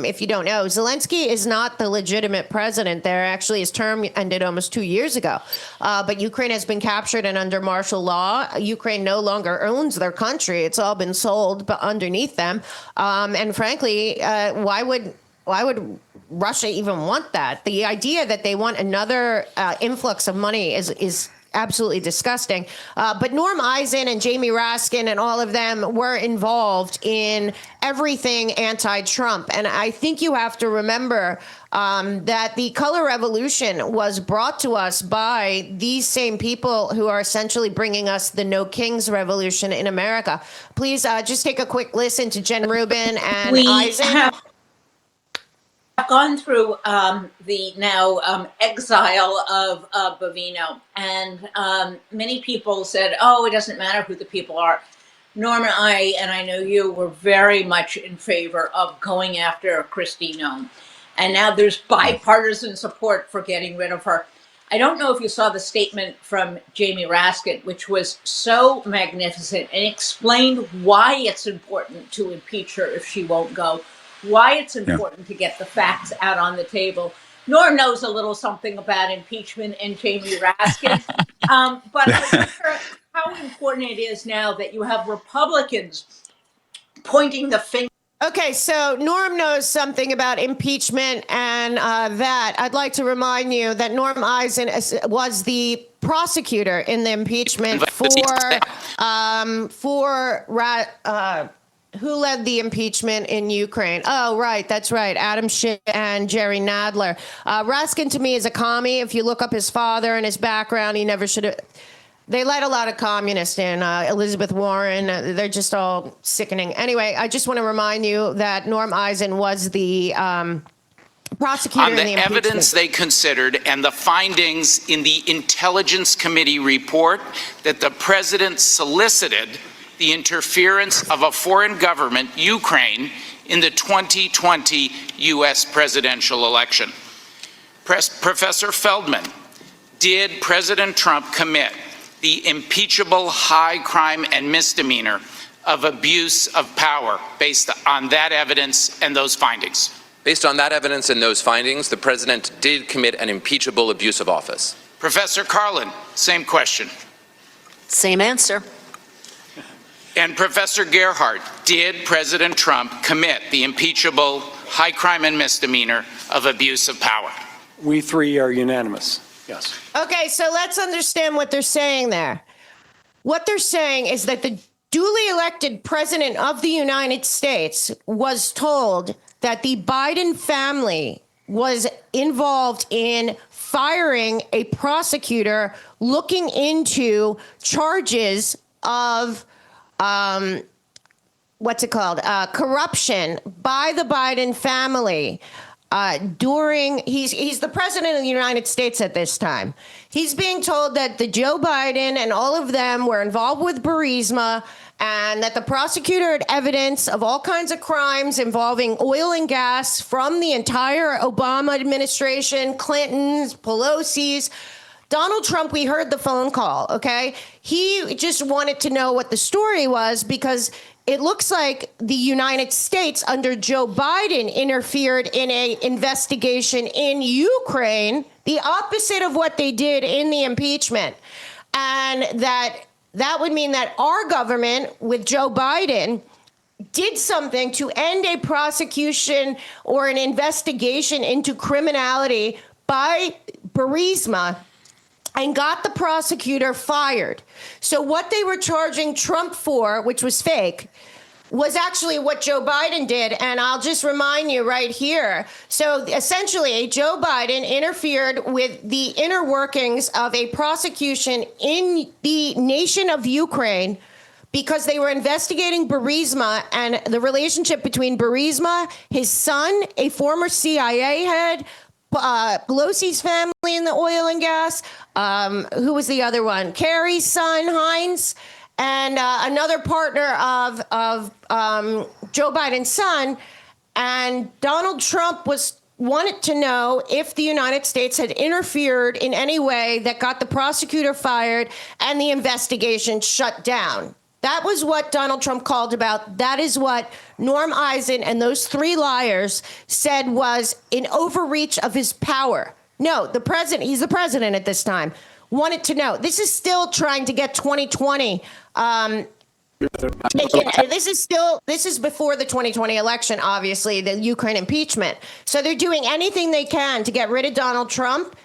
if you don't know, Zelensky is not the legitimate president there. Actually, his term ended almost 2 years ago. But Ukraine has been captured and under martial law. Ukraine no longer owns their country. It's all been sold but underneath them. And frankly, why would Russia even want that? The idea that they want another influx of money is absolutely disgusting. But Norm Eisen and Jamie Raskin and all of them were involved in everything anti-Trump. And I think you have to remember that the color revolution was brought to us by these same people who are essentially bringing us the No Kings revolution in America. Please just take a quick listen to Jen Rubin and Eisen. Have gone through the now exile of Bovino, and many people said, oh, it doesn't matter who the people are. Norm and I know you, were very much in favor of going after Kristi Noem. And now there's bipartisan support for getting rid of her. I don't know if you saw the statement from Jamie Raskin, which was so magnificent and explained why it's important to impeach her if she won't go, why it's important to get the facts out on the table. Norm knows a little something about impeachment and Jamie Raskin, but I wonder how important it is now that you have Republicans pointing the finger. Okay, so Norm knows something about impeachment and that. I'd like to remind you that Norm Eisen was the prosecutor in the impeachment who led the impeachment in Ukraine? Oh, right. That's right. Adam Schiff and Jerry Nadler. Raskin, to me, is a commie. If you look up his father and his background, he never should have. They let a lot of communists in. Elizabeth Warren. They're just all sickening. Anyway, I just want to remind you that Norm Eisen was the prosecutor on the in the evidence they considered and the findings in the Intelligence Committee report that the president solicited the interference of a foreign government, Ukraine, in the 2020 U.S. presidential election. Professor Feldman, did President Trump commit the impeachable high crime and misdemeanor of abuse of power based on that evidence and those findings? Based on that evidence and those findings, the president did commit an impeachable abuse of office. Professor Carlin, same question. Same answer. And Professor Gerhardt, did President Trump commit the impeachable high crime and misdemeanor of abuse of power? We three are unanimous. Yes. Okay, so let's understand what they're saying there. What they're saying is that the duly elected president of the United States was told that the Biden family was involved in firing a prosecutor looking into charges of corruption by the Biden family he's the president of the United States at this time. He's being told that the Joe Biden and all of them were involved with Burisma and that the prosecutor had evidence of all kinds of crimes involving oil and gas from the entire Obama administration, Clinton's, Pelosi's. Donald Trump, we heard the phone call, okay? He just wanted to know what the story was because it looks like the United States under Joe Biden interfered in an investigation in Ukraine, the opposite of what they did in the impeachment. And that would mean that our government with Joe Biden did something to end a prosecution or an investigation into criminality by Burisma and got the prosecutor fired. So what they were charging Trump for, which was fake, was actually what Joe Biden did. And I'll just remind you right here. So essentially, Joe Biden interfered with the inner workings of a prosecution in the nation of Ukraine because they were investigating Burisma and the relationship between Burisma, his son, a former CIA head, Pelosi's family in the oil and gas. Who was the other one? Kerry's son, Heinz, and another partner of Joe Biden's son. And Donald Trump wanted to know if the United States had interfered in any way that got the prosecutor fired and the investigation shut down. That was what Donald Trump called about. That is what Norm Eisen and those three liars said was an overreach of his power. No, the president, he's the president at this time, wanted to know. This is still trying to get 2020. This is before the 2020 election, obviously, the Ukraine impeachment. So they're doing anything they can to get rid of Donald Trump.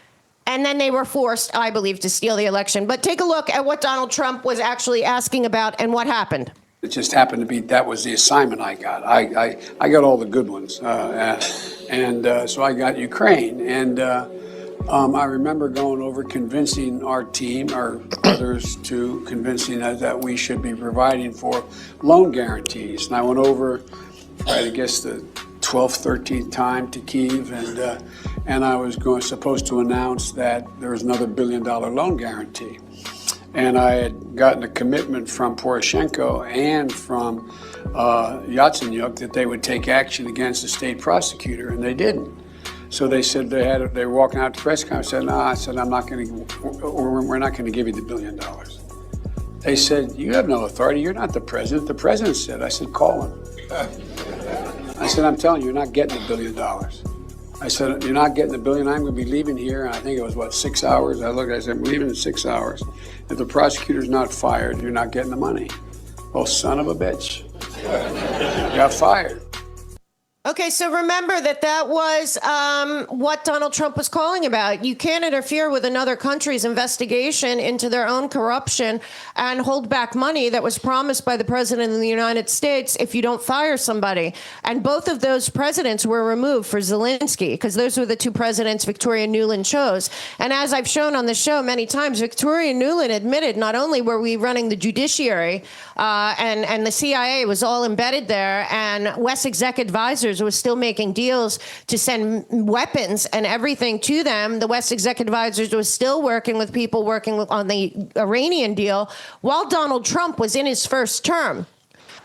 And then they were forced, I believe, to steal the election. But take a look at what Donald Trump was actually asking about and what happened. It just happened to be that was the assignment I got. I got all the good ones. So I got Ukraine. And I remember going over convincing our team or others to convincing us that we should be providing for loan guarantees. And I went over, I guess, the 12th, 13th time to Kyiv, and I was supposed to announce that there was another $1 billion loan guarantee. And I had gotten a commitment from Poroshenko and from Yatsenyuk that they would take action against the state prosecutor, and they didn't. So they said they were walking out to press conference. I said, no, I said, we're not going to give you the $1 billion. They said, you have no authority. You're not the president. The president said. I said, call him. I said, I'm telling you, you're not getting $1 billion. I said, you're not getting $1 billion. I'm going to be leaving here. And I think it was, 6 hours? I said, I'm leaving in 6 hours. If the prosecutor's not fired, you're not getting the money. Oh, son of a bitch. Got fired. Okay, so remember that was what Donald Trump was calling about. You can't interfere with another country's investigation into their own corruption and hold back money that was promised by the president of the United States if you don't fire somebody. And both of those presidents were removed for Zelensky because those were the two presidents Victoria Nuland chose. And as I've shown on the show many times, Victoria Nuland admitted not only were we running the judiciary and the CIA was all embedded there, and West Exec Advisors was still making deals to send weapons and everything to them. The West Exec Advisors was still working with people on the Iranian deal while Donald Trump was in his first term.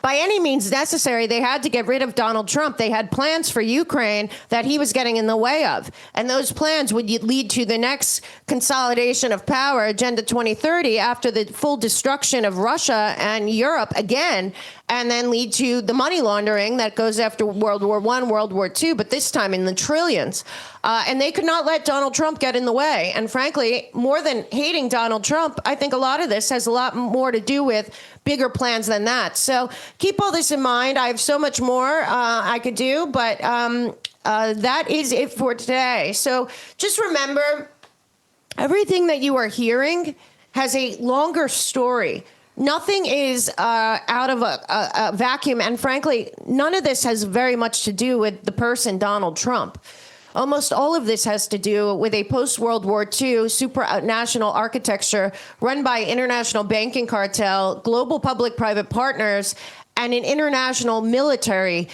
By any means necessary, they had to get rid of Donald Trump. They had plans for Ukraine that he was getting in the way of. And those plans would lead to the next consolidation of power, Agenda 2030, after the full destruction of Russia and Europe again, and then lead to the money laundering that goes after World War I, World War II, but this time in the trillions. And they could not let Donald Trump get in the way. And frankly, more than hating Donald Trump, I think a lot of this has a lot more to do with bigger plans than that. So keep all this in mind. I have so much more I could do, but that is it for today. So just remember, everything that you are hearing has a longer story. Nothing is out of a vacuum. And frankly, none of this has very much to do with the person Donald Trump. Almost all of this has to do with a post-World War II supranational architecture run by international banking cartel, global public-private partners, and an international military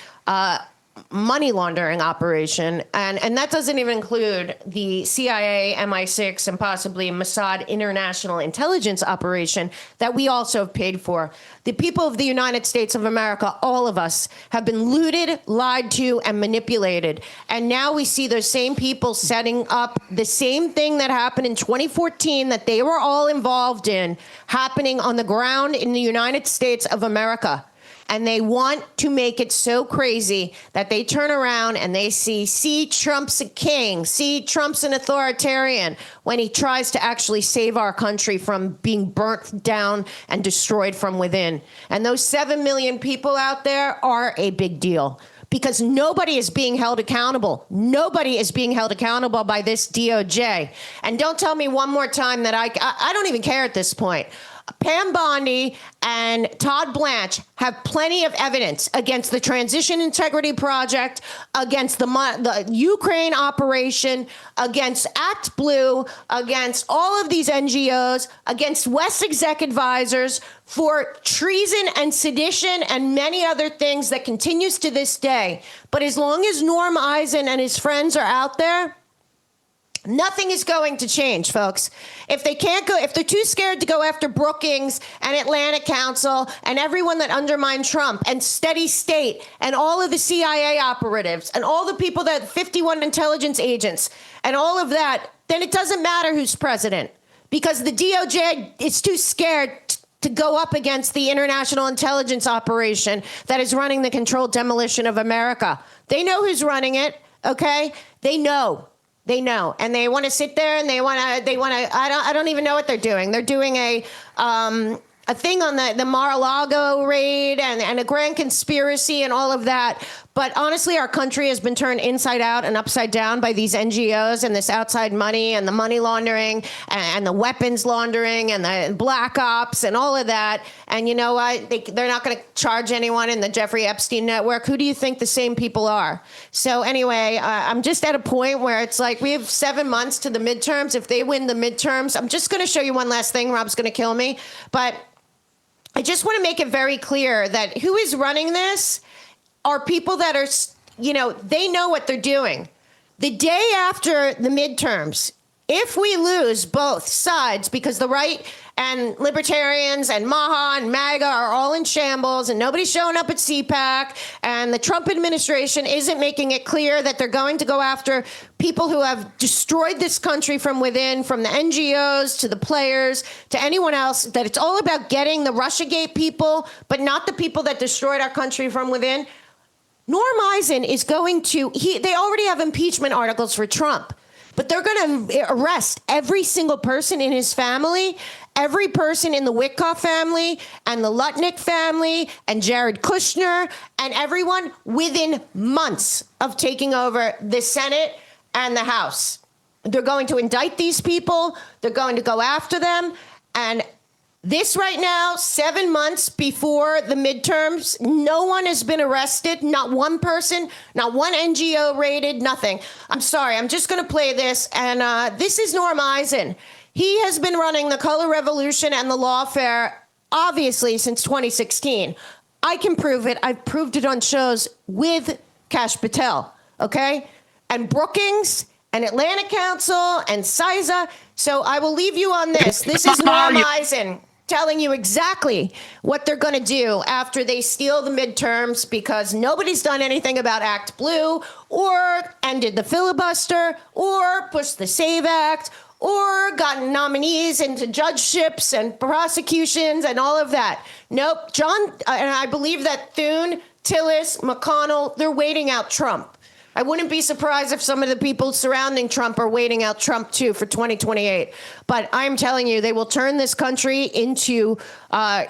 money laundering operation. And that doesn't even include the CIA, MI6, and possibly Mossad international intelligence operation that we also have paid for. The people of the United States of America, all of us, have been looted, lied to, and manipulated. And now we see those same people setting up the same thing that happened in 2014 that they were all involved in, happening on the ground in the United States of America. And they want to make it so crazy that they turn around and they see Trump's a king, see Trump's an authoritarian, when he tries to actually save our country from being burnt down and destroyed from within. And those 7 million people out there are a big deal, because nobody is being held accountable. Nobody is being held accountable by this DOJ. And don't tell me one more time that I don't even care at this point. Pam Bondi and Todd Blanche have plenty of evidence against the Transition Integrity Project, against the Ukraine operation, against Act Blue, against all of these NGOs, against West Exec Advisors for treason and sedition and many other things that continues to this day. But as long as Norm Eisen and his friends are out there, Nothing is going to change, folks. If they're too scared to go after Brookings and Atlantic Council and everyone that undermined Trump and Steady State and all of the CIA operatives and all the people 51 intelligence agents and all of that, then it doesn't matter who's president because the DOJ is too scared to go up against the international intelligence operation that is running the controlled demolition of America. They know who's running it, okay? They know. And they want to sit there and they want to, I don't even know what they're doing. They're doing a thing on the Mar-a-Lago raid and a grand conspiracy and all of that. But honestly, our country has been turned inside out and upside down by these NGOs and this outside money and the money laundering and the weapons laundering and the black ops and all of that. And you know what? They're not going to charge anyone in the Jeffrey Epstein network. Who do you think the same people are? So anyway, I'm just at a point where it's like we have 7 months to the midterms. If they win the midterms, I'm just going to show you one last thing. Rob's going to kill me. But I just want to make it very clear that who is running this are people that are, they know what they're doing. The day after the midterms, if we lose both sides, because the right and libertarians and Maha and MAGA are all in shambles and nobody's showing up at CPAC and the Trump administration isn't making it clear that they're going to go after people who have destroyed this country from within, from the NGOs to the players to anyone else, that it's all about getting the Russiagate people, but not the people that destroyed our country from within. Norm Eisen is going to, they already have impeachment articles for Trump, but they're going to arrest every single person in his family, every person in the Witkoff family and the Lutnick family and Jared Kushner and everyone within months of taking over the Senate and the House. They're going to indict these people. They're going to go after them. And this right now, 7 months before the midterms, no one has been arrested. Not one person, not one NGO raided, nothing. I'm sorry, I'm just going to play this. And this is Norm Eisen. He has been running the Color Revolution and the Lawfare, obviously, since 2016. I can prove it. I've proved it on shows with Kash Patel, okay? And Brookings and Atlantic Council and CISA. So I will leave you on this. This is Norm Eisen telling you exactly what they're going to do after they steal the midterms, because nobody's done anything about Act Blue or ended the filibuster or pushed the SAVE Act or gotten nominees into judgeships and prosecutions and all of that. Nope. John, and I believe that Thune, Tillis, McConnell, they're waiting out Trump. I wouldn't be surprised if some of the people surrounding Trump are waiting out Trump too for 2028. But I'm telling you, they will turn this country into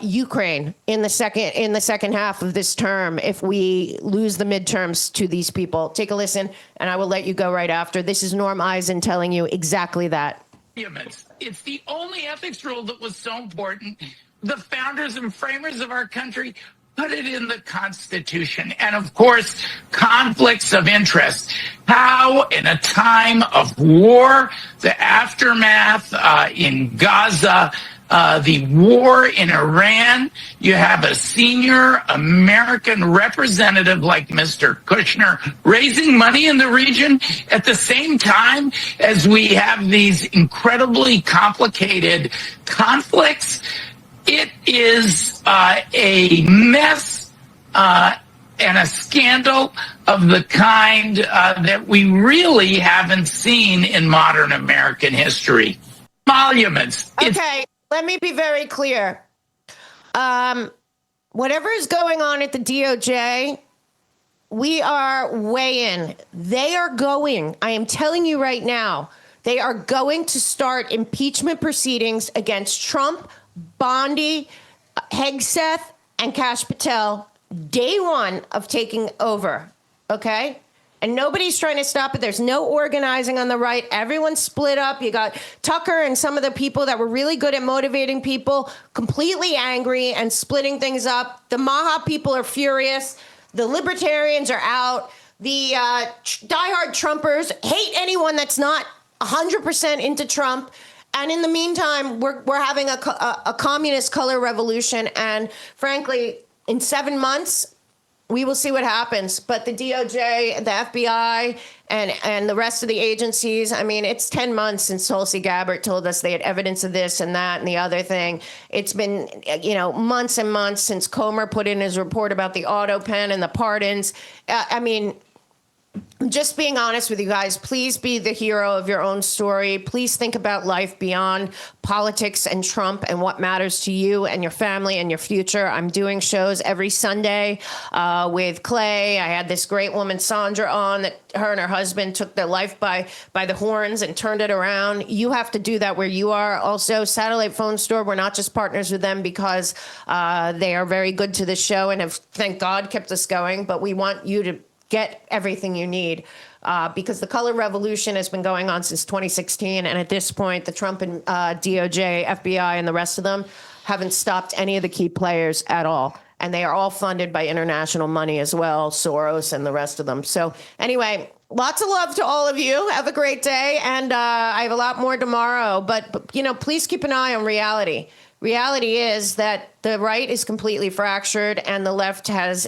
Ukraine in the second half of this term if we lose the midterms to these people. Take a listen, and I will let you go right after. This is Norm Eisen telling you exactly that. It's the only ethics rule that was so important. The founders and framers of our country put it in the Constitution. And of course, conflicts of interest. How, in a time of war, the aftermath in Gaza, the war in Iran, you have a senior American representative like Mr. Kushner raising money in the region at the same time as we have these incredibly complicated conflicts. It is a mess and a scandal of the kind that we really haven't seen in modern American history. Emoluments. Okay, let me be very clear. Whatever is going on at the DOJ, we are weighing. They are going, I am telling you right now, they are going to start impeachment proceedings against Trump, Bondi, Hegseth, and Kash Patel day one of taking over, okay? And nobody's trying to stop it. There's no organizing on the right. Everyone's split up. You got Tucker and some of the people that were really good at motivating people completely angry and splitting things up. The Maha people are furious. The libertarians are out. The diehard Trumpers hate anyone that's not 100% into Trump. And in the meantime, we're having a communist color revolution. And frankly, in 7 months, we will see what happens. But the DOJ, the FBI, and the rest of the agencies, I mean, it's 10 months since Tulsi Gabbard told us they had evidence of this and that and the other thing. It's been, months and months since Comer put in his report about the auto pen and the pardons. I mean, just being honest with you guys, please be the hero of your own story. Please think about life beyond politics and Trump and what matters to you and your family and your future. I'm doing shows every Sunday with Clay. I had this great woman, Sandra, on that her and her husband took their life by the horns and turned it around. You have to do that where you are. Also, Satellite Phone Store, we're not just partners with them because they are very good to the show and have, thank God, kept us going, but we want you to get everything you need because the color revolution has been going on since 2016. And at this point, the Trump and DOJ, FBI, and the rest of them haven't stopped any of the key players at all. And they are all funded by international money as well, Soros and the rest of them. So anyway, lots of love to all of you. Have a great day. And I have a lot more tomorrow. But please keep an eye on reality. Reality is that the right is completely fractured and the left has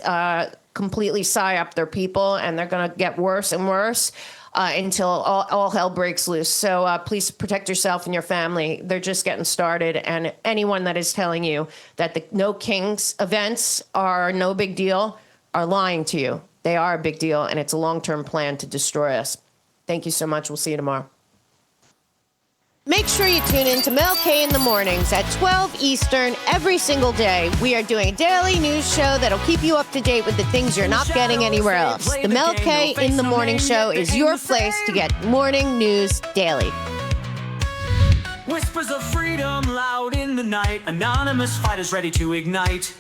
completely psyop their people, and they're going to get worse and worse until all hell breaks loose. So please protect yourself and your family. They're just getting started. And anyone that is telling you that the No Kings events are no big deal are lying to you. They are a big deal, and it's a long-term plan to destroy us. Thank you so much. We'll see you tomorrow. Make sure you tune in to Mel K in the mornings at 12 Eastern every single day. We are doing a daily news show that'll keep you up to date with the things you're not getting anywhere else. The Mel K in the morning show is your place to get morning news daily. Whispers of freedom loud in the night. Anonymous fighters ready to ignite.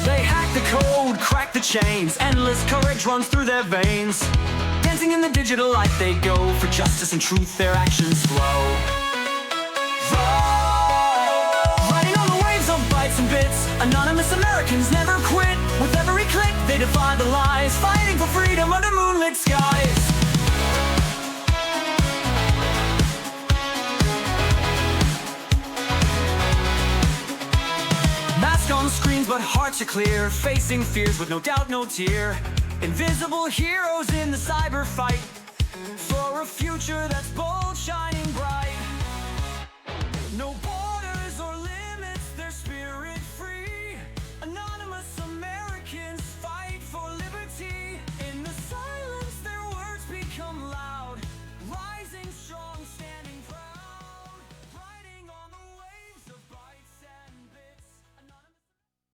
They hack the code, crack the chains. Endless courage runs through their veins. Dancing in the digital light they go. For justice and truth their actions flow. Riding on the waves of bytes and bits. Anonymous Americans never quit. With every click they defy the lies. Fighting for freedom under moonlit skies. Mask on screens but hearts are clear. Facing fears with no doubt, no tear. Invisible heroes in the cyber fight for a future that's bold, shining.